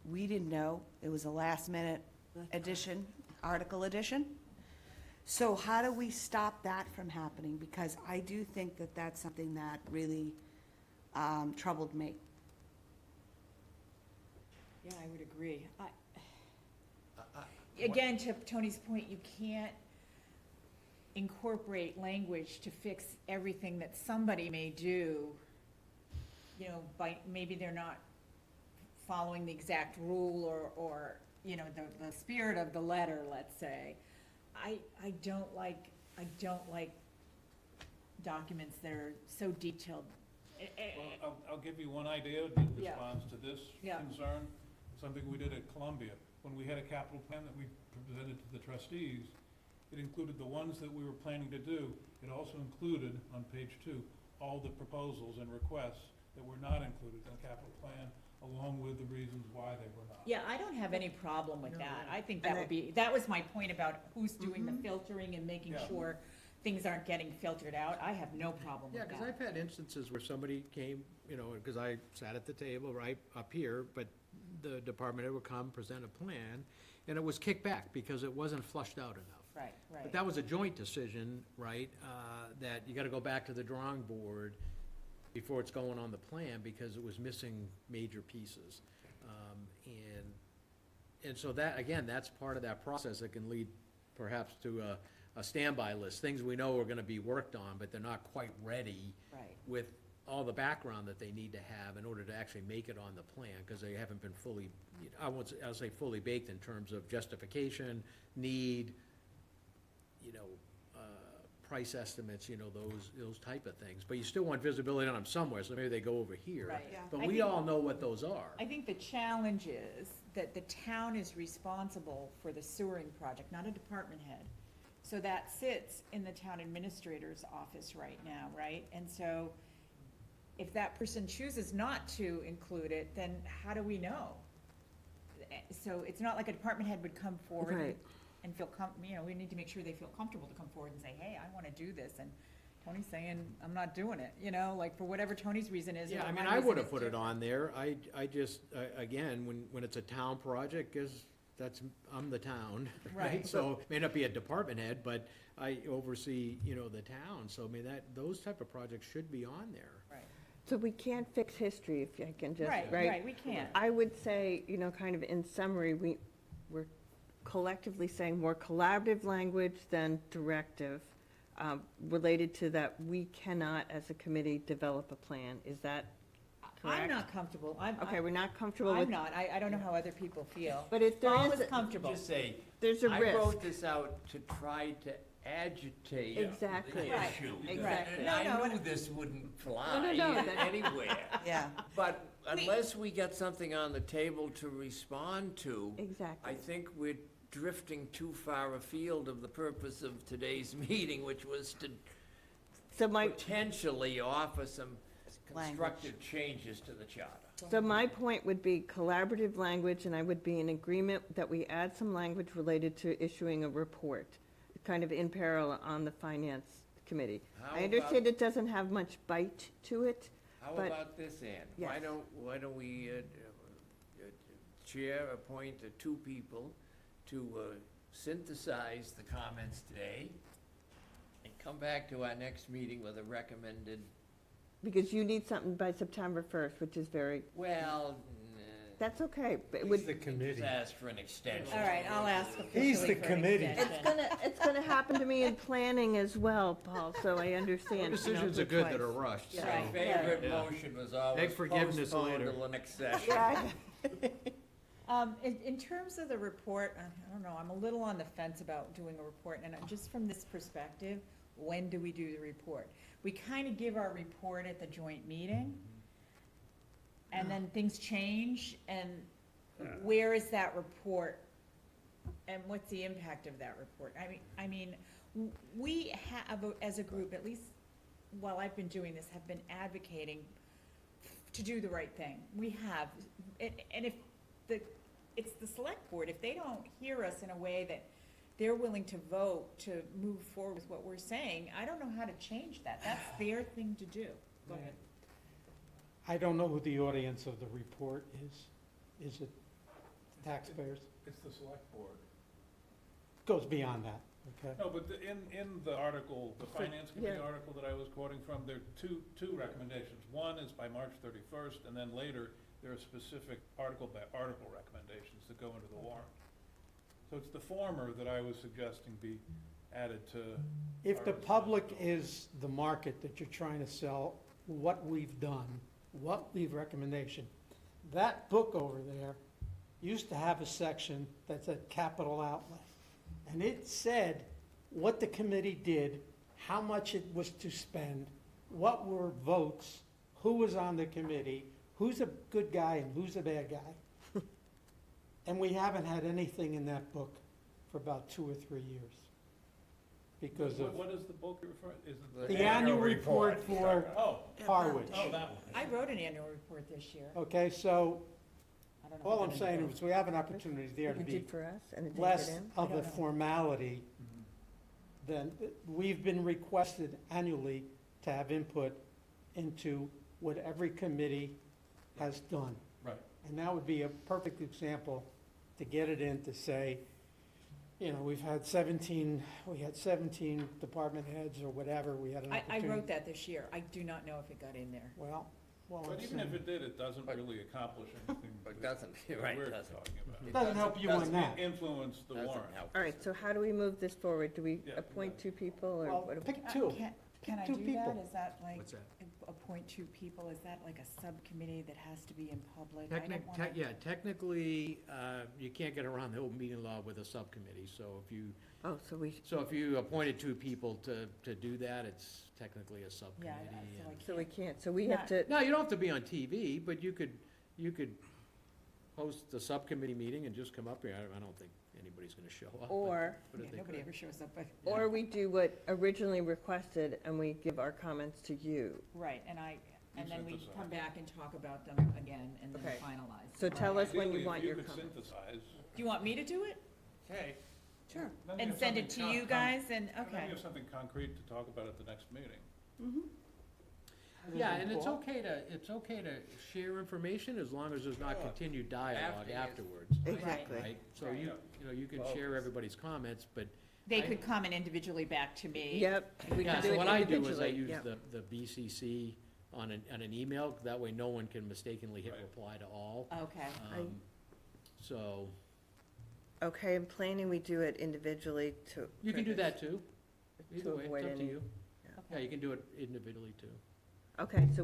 we didn't know, it was a last-minute addition, article addition. So how do we stop that from happening? Because I do think that that's something that really troubled me. Yeah, I would agree. Again, to Tony's point, you can't incorporate language to fix everything that somebody may do, by, maybe they're not following the exact rule or the spirit of the letter, let's say. I don't like documents that are so detailed. Well, I'll give you one idea that Yeah. responds to this Yeah. concern. Something we did at Columbia. When we had a capital plan that we presented to the trustees, it included the ones that we were planning to do. It also included, on page 2, all the proposals and requests that were not included in the capital plan, along with the reasons why they were not. Yeah, I don't have any problem with No, that. yeah. I think And that would be, that was my point about who's doing the Mhm. filtering and making Yeah. sure things aren't getting filtered out. I have no problem Yeah, with because I've that. had instances where somebody came, because I sat at the table right up here, but the department head would come, present a plan, and it was kicked back because it wasn't flushed out enough. Right, But right. that was a joint decision, right, that you gotta go back to the drawing board before it's going on the plan, because it was missing major pieces. And so that, again, that's part of that process that can lead perhaps to a standby list, things we know are gonna be worked on, but they're not quite ready Right. with all the background that they need to have in order to actually make it on the plan, because they haven't been fully, I'll say fully baked in terms of justification, need, price estimates, those type of things. But you still want visibility on them somewhere, so maybe they go over here. Right. Yeah. But I we think- all know what those are. I think the challenge is that the town is responsible for the sewering project, not a department head. So that sits in the town administrator's office right now, right? And so if that person chooses not to include it, then how do we know? So it's not like a department head would come forward Right. and feel we need to make sure they feel comfortable to come forward and say, hey, I wanna do this, and Tony's saying, I'm not doing it, like for whatever Tony's reason is. Yeah, or I mean, my I reason would have is put it different. on there. I just, again, when it's a town project, I'm the town, right? Right. So it may not be a department head, but I oversee, the town. So I mean, those type of projects should be on there. Right, So we can't fix history, if I can just, right, we can't. I would say, kind of in summary, we're collectively saying more collaborative language than directive, related to that we cannot, as a committee, develop a plan. Is that I'm correct? not comfortable. Okay, we're not comfortable I'm with, not. I don't know how other people feel. but if there Paul is, is comfortable. Just say, there's a I risk. wrote this out to try to agitate Exactly. the Right, issue. exactly. And No, I no, knew this wouldn't fly no, that- anywhere. Yeah. But unless we get something on the table to respond to, Exactly. I think we're drifting too far afield of the purpose of today's meeting, which was to So my, potentially offer some Language. constructive changes to the charter. So my point would be collaborative language, and I would be in agreement that we add some language related to issuing a report, kind of in parallel on the finance committee. How I understand it doesn't have much bite to it. How But- about this, Ann? Why Yes. don't we, chair appoint two people to synthesize the comments today and come back to our next meeting with a recommended, Because you need something by September 1st, which is very, well, that's okay. But it He's would, the just committee. ask for an extension. All right, I'll ask He's officially the for an committee. extension. it's gonna happen to me in planning as well, Paul, so I understand. you know, Decisions are the good that are choice. rushed, so. My Right. favorite Yeah. motion was always Beg forgiveness postponed later. till the next session. Yeah. In terms of the report, I don't know, I'm a little on the fence about doing a report, and just from this perspective, when do we do the report? We kind of give our report at the joint meeting, and then things change, and where is that report? And what's the impact of that report? I mean, we have, as a group, at least while I've been doing this, have been advocating to do the right thing. We have, and if it's the select board, if they don't hear us in a way that they're willing to vote to move forward with what we're saying, I don't know how to change that. That's their thing to do. Go ahead. I don't know who the audience of the report is. Is it taxpayers? It's the select board. Goes beyond that, okay? No, but in the article, the finance committee yeah. article that I was quoting from, there are two recommendations. One is by March 31st, and then later, there are specific article-by-article recommendations that go into the warrant. So it's the former that I was suggesting be added to. If the our public responsible. is the market that you're trying to sell, what we've done, what we've recommendation, that book over there used to have a section that said capital outlay. And it said what the committee did, how much it was to spend, what were votes, who was on the committee, who's a good guy and who's a bad guy. And we haven't had anything in that book for about 2 or 3 years. Because of What is the book you're referring, is it the annual report for Oh, Harwich. that one. I wrote an annual report this year. Okay, so I don't know all if I'm it's saying in the is we have an opportunity there to You be did for us, and it didn't less get in? of I the don't know. formality than, we've been requested annually to have input into what every committee has done. Right. And that would be a perfect example to get it in to say, you know, we had 17 department heads or whatever, we had an I opportunity. wrote that this year. I do not know if it got in there. Well, I'm But even if saying, it did, it doesn't But- really accomplish anything. But that- doesn't, that right, we're doesn't. talking about. it doesn't help you on that. Influence the Doesn't warrant. help. All right, so how do we move this forward? Do we Yeah, appoint yeah. 2 people, or Well, what? pick two. Can I Two do that? people. Is that like, What's that? appoint 2 people? Is that like a subcommittee that has to be in public? I don't wanna- Yeah, technically, you can't get around the open meeting law with a subcommittee, so Oh, so if you appointed 2 people to do that, it's technically a Yeah, subcommittee. so I and- we can't. can't, so we have to, No, you don't have to be on TV, but you could host the subcommittee meeting and just come up here. I don't think anybody's gonna show up. but- or, but if Yeah, they nobody could. ever shows up, but, or we do what originally requested, and we give our comments to you. right, and then we synthesize. come back and talk about them again and then Okay. finalize. So tell us when Ideally, you if want your could comments. synthesize. Do you want me to do it? Okay. Sure. then we And have send it to something you guys and, And then okay. we have something concrete to talk about at the next meeting. Yeah, and it's okay to share information as long as there's not Sure. continued dialogue After you- afterwards, Exactly. right? So Right. you can share everybody's comments, but They I- could comment individually back to me. Yep, we Yeah, can do so it what I do is I individually, use yep. the BCC on an email, that way no one can mistakenly hit Right. reply to all. Okay. So, Okay, in planning, we do it individually to. you can do that too, either way, avoid it's up to any- you. Yeah, you can do it individually too. Okay, so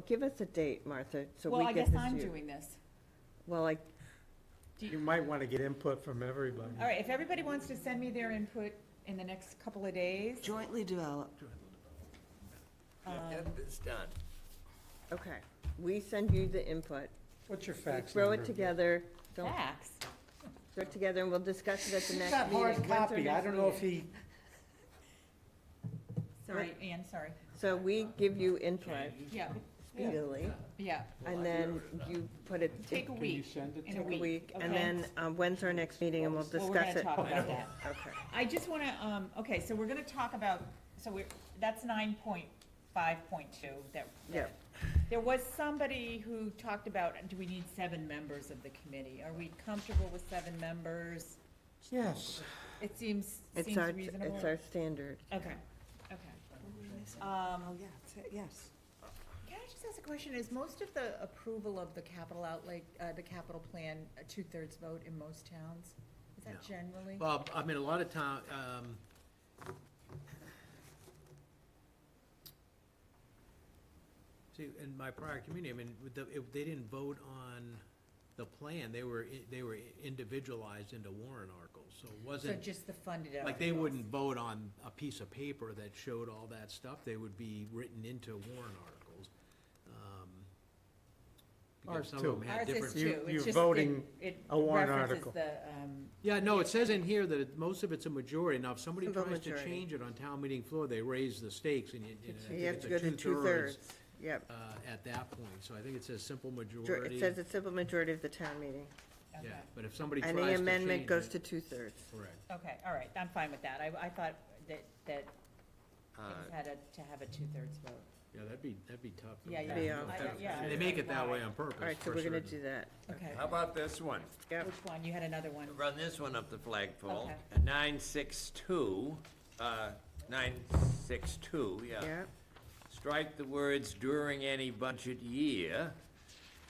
give us a date, Martha, so we Well, I get guess this I'm to you. doing this. Well, You might want to get input from everybody. All right, if everybody wants to send me their input in the next couple of days. Jointly developed. Get this done. okay, we send you the input. What's your We fax throw number? it together, don't, Facts. throw it together, and we'll discuss it at the He's next got meeting. hard When's our copy. I next don't know if meeting? he, Sorry, Ann, sorry. So we give you input Yeah, speedily, yeah. and then you put it, Take a can you week. send it In to a take a week, and okay? then when's our next meeting, and we'll Well, we're discuss gonna it. talk about that. Okay. I just wanna, okay, so we're gonna talk about, that's 9.5.2 that. Yep. There was somebody who talked about, do we need 7 members of the committee? Are we comfortable with 7 members? yes. It seems It's reasonable. it's our standard. Okay, okay. Oh, yeah, yes. Can I just ask a question? Is most of the approval of the capital outlay, the capital plan, a 2/3 vote in most towns? Is that No. generally? Well, I mean, a lot of town, see, in my prior community, I mean, if they didn't vote on the plan, they were individualized into warrant articles, so it So wasn't, just the funded articles? like, they wouldn't vote on a piece of paper that showed all that stuff, they would be written into warrant articles. Because Ours some too. of them had Ours is different. You- too. It's you're just voting it a warrant references article. the, Yeah, no, it says in here that most of it's a majority. Now, if somebody Simple tries to majority. change it on town meeting floor, they raise the stakes, and I think You have it's to a go to two-thirds, two-thirds. Yep. at that point. So I think it says simple It majority. says a simple majority of the town meeting. okay, Yeah, but if somebody tries to Any change it. amendment goes to two-thirds. Correct. okay, all right, I'm fine with that. I thought that things Uh, had to have a 2/3 vote. Yeah, that'd be tough. Yeah, Yeah. yeah. And they make it that way on purpose. All right, so for we're gonna certain. do that. Okay, How about this one? Yep. which one? You had another one. Run this one up the flagpole. Okay. 962, 962, yeah. Yep. Strike the words "during any budget year"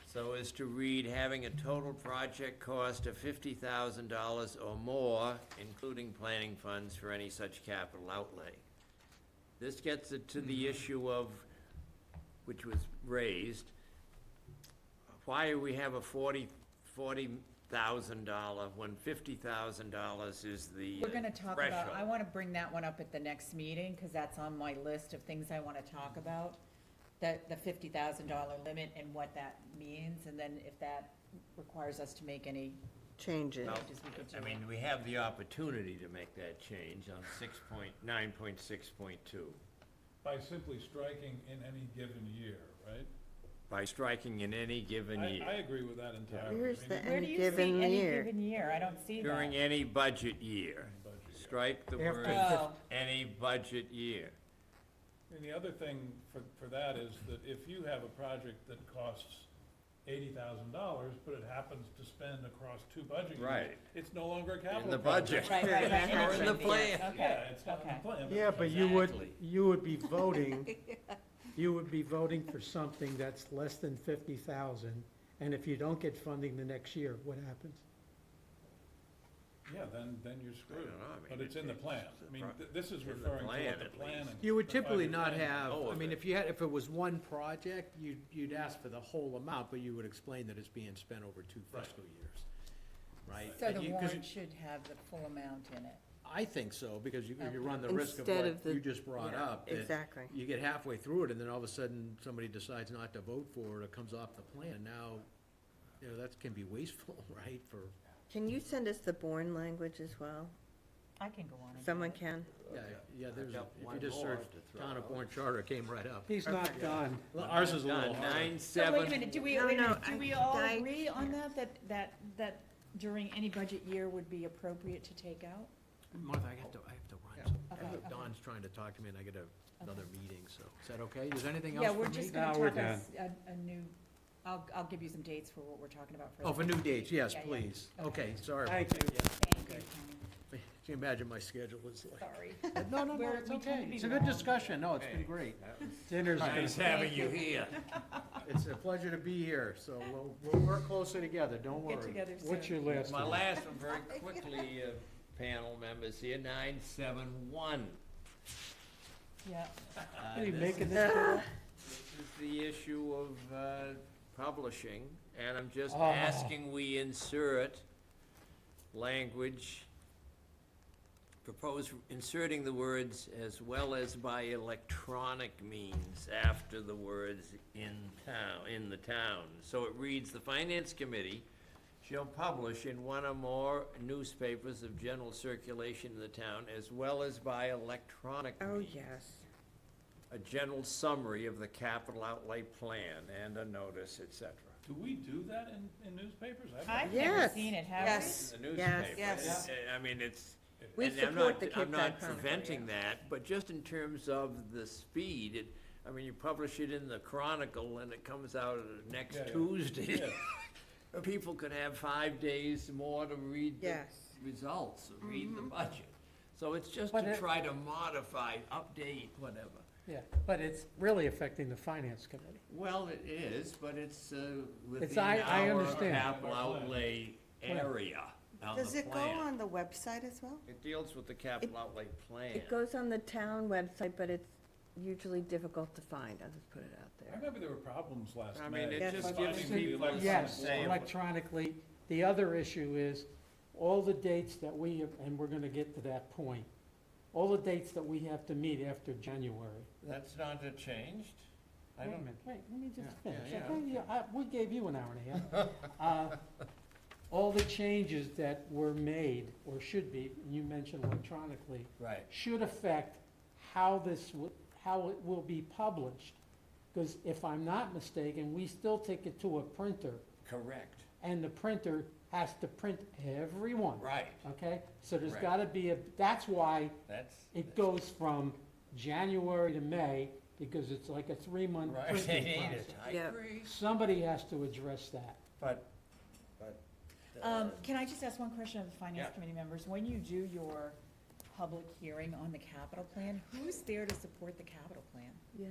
so as to read "having a total project cost of $50,000 or more, including planning funds for any such capital outlay." This gets it to the issue of, which was raised, why do we have a $40,000 when $50,000 is the We're gonna talk about, I threshold? wanna bring that one up at the next meeting, cause that's on my list of things I wanna talk about. The $50,000 limit and what that means, and then if that requires us to make any Changes. Well, changes, we could do I mean, that. we have the opportunity to make that change on 9.6.2 By simply striking in any given year, right? by striking in any given I year. agree with that entirely. Where's I mean, the Where do any you given see any year? given year? I don't see that. During any budget year. budget year. Strike the After word Oh, "any budget year." And the other thing for that is that if you have a project that costs $80,000, but it happens to spend across 2 budget years. Right. It's no longer a capital. In the project. budget. right, Or in right. the plan. Okay, Yeah, it's not in the okay. plan. Yeah, but Exactly. you would be voting, you would be voting for something that's less than 50,000, and if you don't get funding the next year, what happens? Yeah, then you're screwed. I don't know, I mean, But it's in the plan. I mean, this is in the referring to plan, what the at plan. least. and You would the typically five-year not plan- have, know I of mean, it. if it was one project, you'd ask for the whole amount, but you would explain that it's being spent over 2 fiscal years, right? So And the you- 'cause warrant should have the full amount in it. I think so, because you Okay. run the risk of Instead what of the- you just brought yeah, up. that exactly. You get halfway through it, and then all of a sudden, somebody decides not to vote for it, or comes off the plan. Now, that can be wasteful, right, for, Can you send us the Bourne language as well? I can go on and do Someone it. can? there's, got if you one just more search to throw Town of out. Bourne Charter, it came right up. He's not done. Well, ours is a little Done. harder. 9, So wait a 7. minute, do we, No, wait a no, minute, do I- we all I- agree on that during any budget year would be appropriate to take out? Martha, I have to run. Yeah. So, Okay, okay. Don's trying to talk to me, and I get another meeting, so, is that okay? Is there anything else Yeah, for we're me? just No, gonna we're talk a new, I'll give you some dates for what we're talking about for. Oh, for new dates, yes, Yeah, yeah. please. Okay. Okay, sorry. Thank about that. Thank you, Can you imagine my schedule is like? Sorry. No, We're- it's we tend to okay. be It's a good long. discussion. No, it's been great. Dinner's Nice gonna, having you here. It's a pleasure to be here, so we'll work closer together, don't Get worry. together soon. what's your last My one? last one, very quickly, panel members here, 971. Yeah, Are you making this? is the issue of publishing, and I'm just Oh. asking we insert language, propose inserting the words "as well as by electronic means" after the words in the town. So it reads, "The Finance Committee shall publish in one or more newspapers of general circulation in the town, as well as by electronic Oh, means, yes. a general summary of the capital outlay plan and a notice, etc." Do we do that in newspapers? I've never Yes. seen it, have Yes. In the Yes. newspaper. Yes. I mean, it's, We and I'm support the not, Cape I'm not Cod Chronicle, preventing that, but just in terms of the speed, I mean, you publish it in the Chronicle and it comes out next Yeah, yeah. Tuesday. Yeah. People could have 5 days more to read the Yes. results, read the budget. So it's just But to it- try to modify, update, whatever. Yeah, but it's really affecting the finance committee. Well, it is, but it's within I our understand. capital outlay area on Does the it go plan. on the website as well? It deals with the capital outlay plan. It goes on the town website, but it's usually difficult to find. I'll just put it out I there. remember there were problems last I May. mean, it Yes. just But gives finding the people. electronic Yes, say- electronically. The other issue is, all the dates that we, and we're gonna get to that point, all the dates that we have to meet after January. That's not changed? I Wait a don't, minute, wait, let me just Yeah, finish. yeah, Okay, we gave you an hour and a half. All the changes that were made, or should be, you mentioned electronically, right. should affect how how it will be published. Because if I'm not mistaken, we still take it to a printer, Correct. and the printer has to print every one. Right. Okay, so there's Right. gotta be that's why That's. it goes from January to May, because it's like a 3-month Right, they printing need process. it, I Yeah. agree. Somebody has to address that. But. Can I just ask one question of the finance Yeah. committee members? When you do your public hearing on the capital plan, who's there to support the capital plan? Yeah.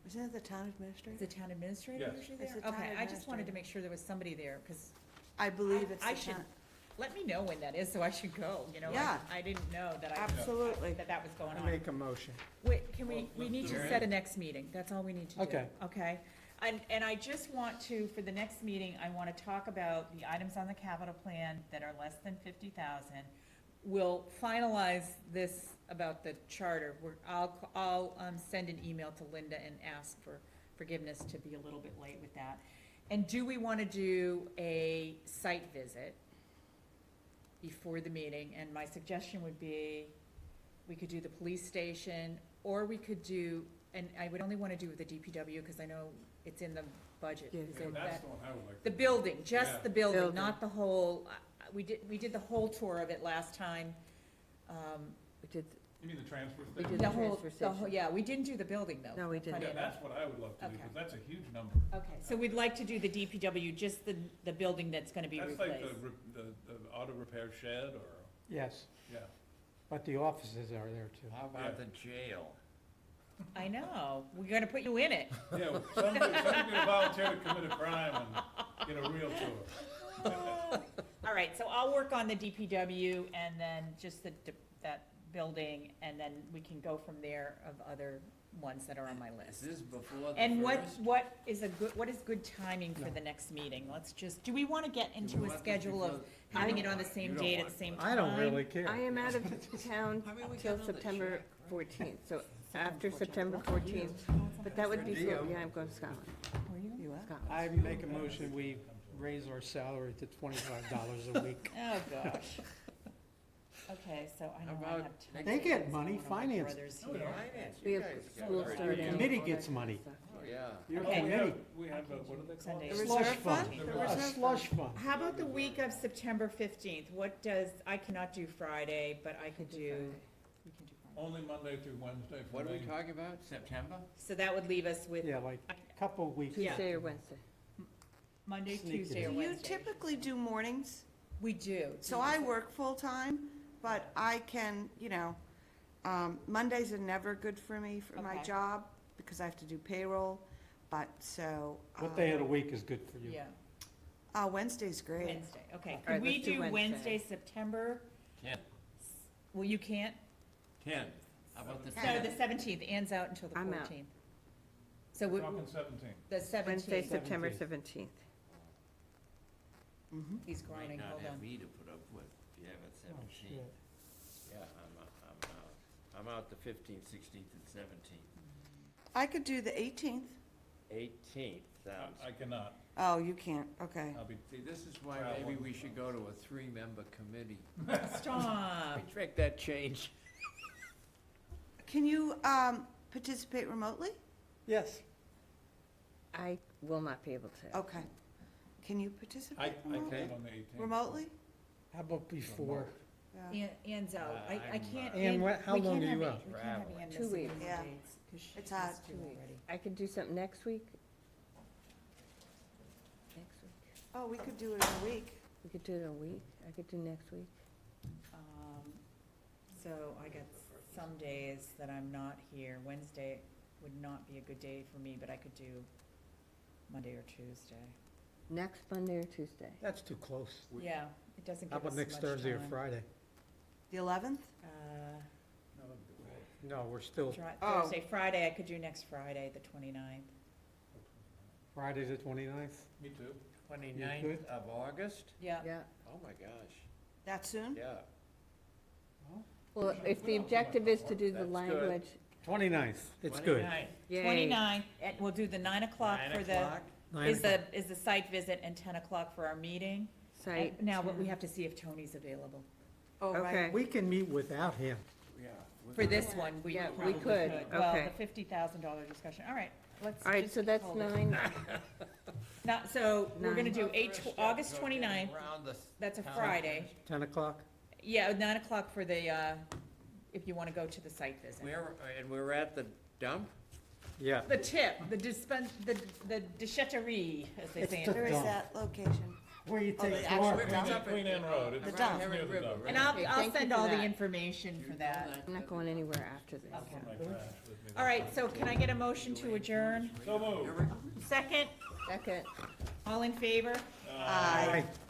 Isn't it the town Is administrator? the town administrator Yes. usually It's there? the town Okay, I just wanted to administrator. make sure there was somebody there, because I believe it's I the should, town. let me know when that is, so I should go, you know? Yeah. I didn't know that Absolutely. that was going I on. make a motion. Wait, can we Well, need to let's- set a next meeting, that's all we need to do. Okay. Okay, and I just want to, for the next meeting, I want to talk about the items on the capital plan that are less than 50,000. We'll finalize this about the charter, I'll send an email to Linda and ask for forgiveness to be a little bit late with that. And do we want to do a site visit before the meeting? And my suggestion would be, we could do the police station, or we could do, and I would only want to do with the DPW, because I know it's in the budget. Yeah. Is Yeah, it that's that- the one I would like. The to- building, Yeah. just the building, Building. not the whole, we did the whole tour of it last time. We did, You mean the transfer We station? did The the whole, transfer the whole, station. yeah, we didn't do the building, though. No, we didn't. funny Yeah, enough. that's what I would love to do, Okay. because that's a huge number. Okay, so we'd like to do the DPW, just the building that's gonna be That's replaced. like the auto repair shed, or, Yes, yeah. but the offices are there too. How Yeah. about the jail? I know, we're gonna put you in it. Yeah, somebody could volunteer to commit a crime and get a real tour. All right, so I'll work on the DPW and then just that building, and then we can go from there of other ones that are on my Is list. this before the And first? what is good timing for the next meeting? Let's just, do we want to get into we a want this schedule of before- having You it on the don't same want- you date don't at the same want time? I don't really care. I am out of town I mean, we till got another September check, 14th, so after September 14th. But that would be, deal. yeah, I'm going to Scotland. You are? Scotland. I make a motion, we raise our salary to $25 a week. Oh, gosh. Okay, so I know I about have time. They get money, One of my finance. brothers No, we here. don't. Finance, We you have guys get school very starting. deal. Committee all gets that money. stuff. Oh, yeah. Your Okay. committee, We have, what are they called? Sunday. The slush reserve fund, fund? The a reserve slush fund. How about the week of September 15th? What does, I cannot do Friday, but I could do, we can do Friday. Only Monday through Wednesday for What are we me. talking about? September? So that would leave us with Yeah, like a couple of weeks. Yeah. Tuesday or Wednesday. Monday, Sneak it Tuesday, or in. Do you Wednesday. typically do mornings? We do. So I work full-time, but I can, Mondays are never good for me for my Okay. job, because I have to do payroll, but so. What day of the week is good for you? Yeah, Wednesday's great. Wednesday, okay. All Could right, we let's do do Wednesday. Wednesday, September, 10. well, you can't? 10. How about the So 10th? the 17th, Ann's out until the I'm out. 14th. So We're we, talking 17. the Wednesday, 17th, September 17th. 17th. he's Might groaning, not hold have on. me to put up with, if you have it Oh, 17th. shit. Yeah, I'm out. I'm out the 15th, 16th, and 17th. I could do the 18th. 18th sounds, I cannot. Oh, you can't, okay. I'll be, see, this is why Traveling. maybe we should go to a 3-member committee. Stop. Make that change. Can you participate remotely? Yes. I will not be able to. Okay. Can you I participate can remotely? on the 18th. Remotely? How about before? Yeah. Ann's out. I I'm, can't. Ann, Ann- how we long can't are you have out? Ann- We can't have Ann 2 missing weeks. any Yeah. dates, 'cause she It's has hard. to 2 weeks. already. I could do something next week. Next week. Oh, we could do it in a week. We could do it in a week. I could do next week. So I got some days that I'm not here. Wednesday would not be a good day for me, but I could do Monday or Tuesday. Next Monday or Tuesday? That's too close. Yeah, it doesn't How give us about much next time. Thursday or Friday? The 11th? No, we're still, Oh. Thursday, Friday, I could do next Friday, the 29th. Friday the 29th? Me too. 29th of August? Yeah. Yeah. Oh, my gosh, That soon? yeah. Well, if the objective is to do the That's good. language, 29th, it's good. 29th. yay. 29th, and we'll do the 9 o'clock 9 for the, o'clock? is the site visit and 10 o'clock for our meeting. Site. And now, but we have to see if Tony's available. Oh, right. Okay. We can meet without him. Yeah. For this one, we Yeah, probably we could. could, Well, okay. the $50,000 discussion, all right, let's All right, just so that's hold it. 9. Not, so, we're gonna 9. do August Go 29th, around the that's a town. Friday. 10 o'clock? Yeah, 9 o'clock for the, if you wanna go to the site visit. And we're at the dump? Yeah. The tip, the the déchetterie, as they say in Where is Dump. that location? Where you Oh, the take actual your, It's dump? up at- Queen Anne Road. It's The dump. near Herring the River, dump. right? And I'll Okay, thank you send for all the that. information for that. I'm not going anywhere after this. I'll put my trash with me. All right, so can I get a motion to adjourn? So moved. Second, Second. all in favor? Aye. Aye.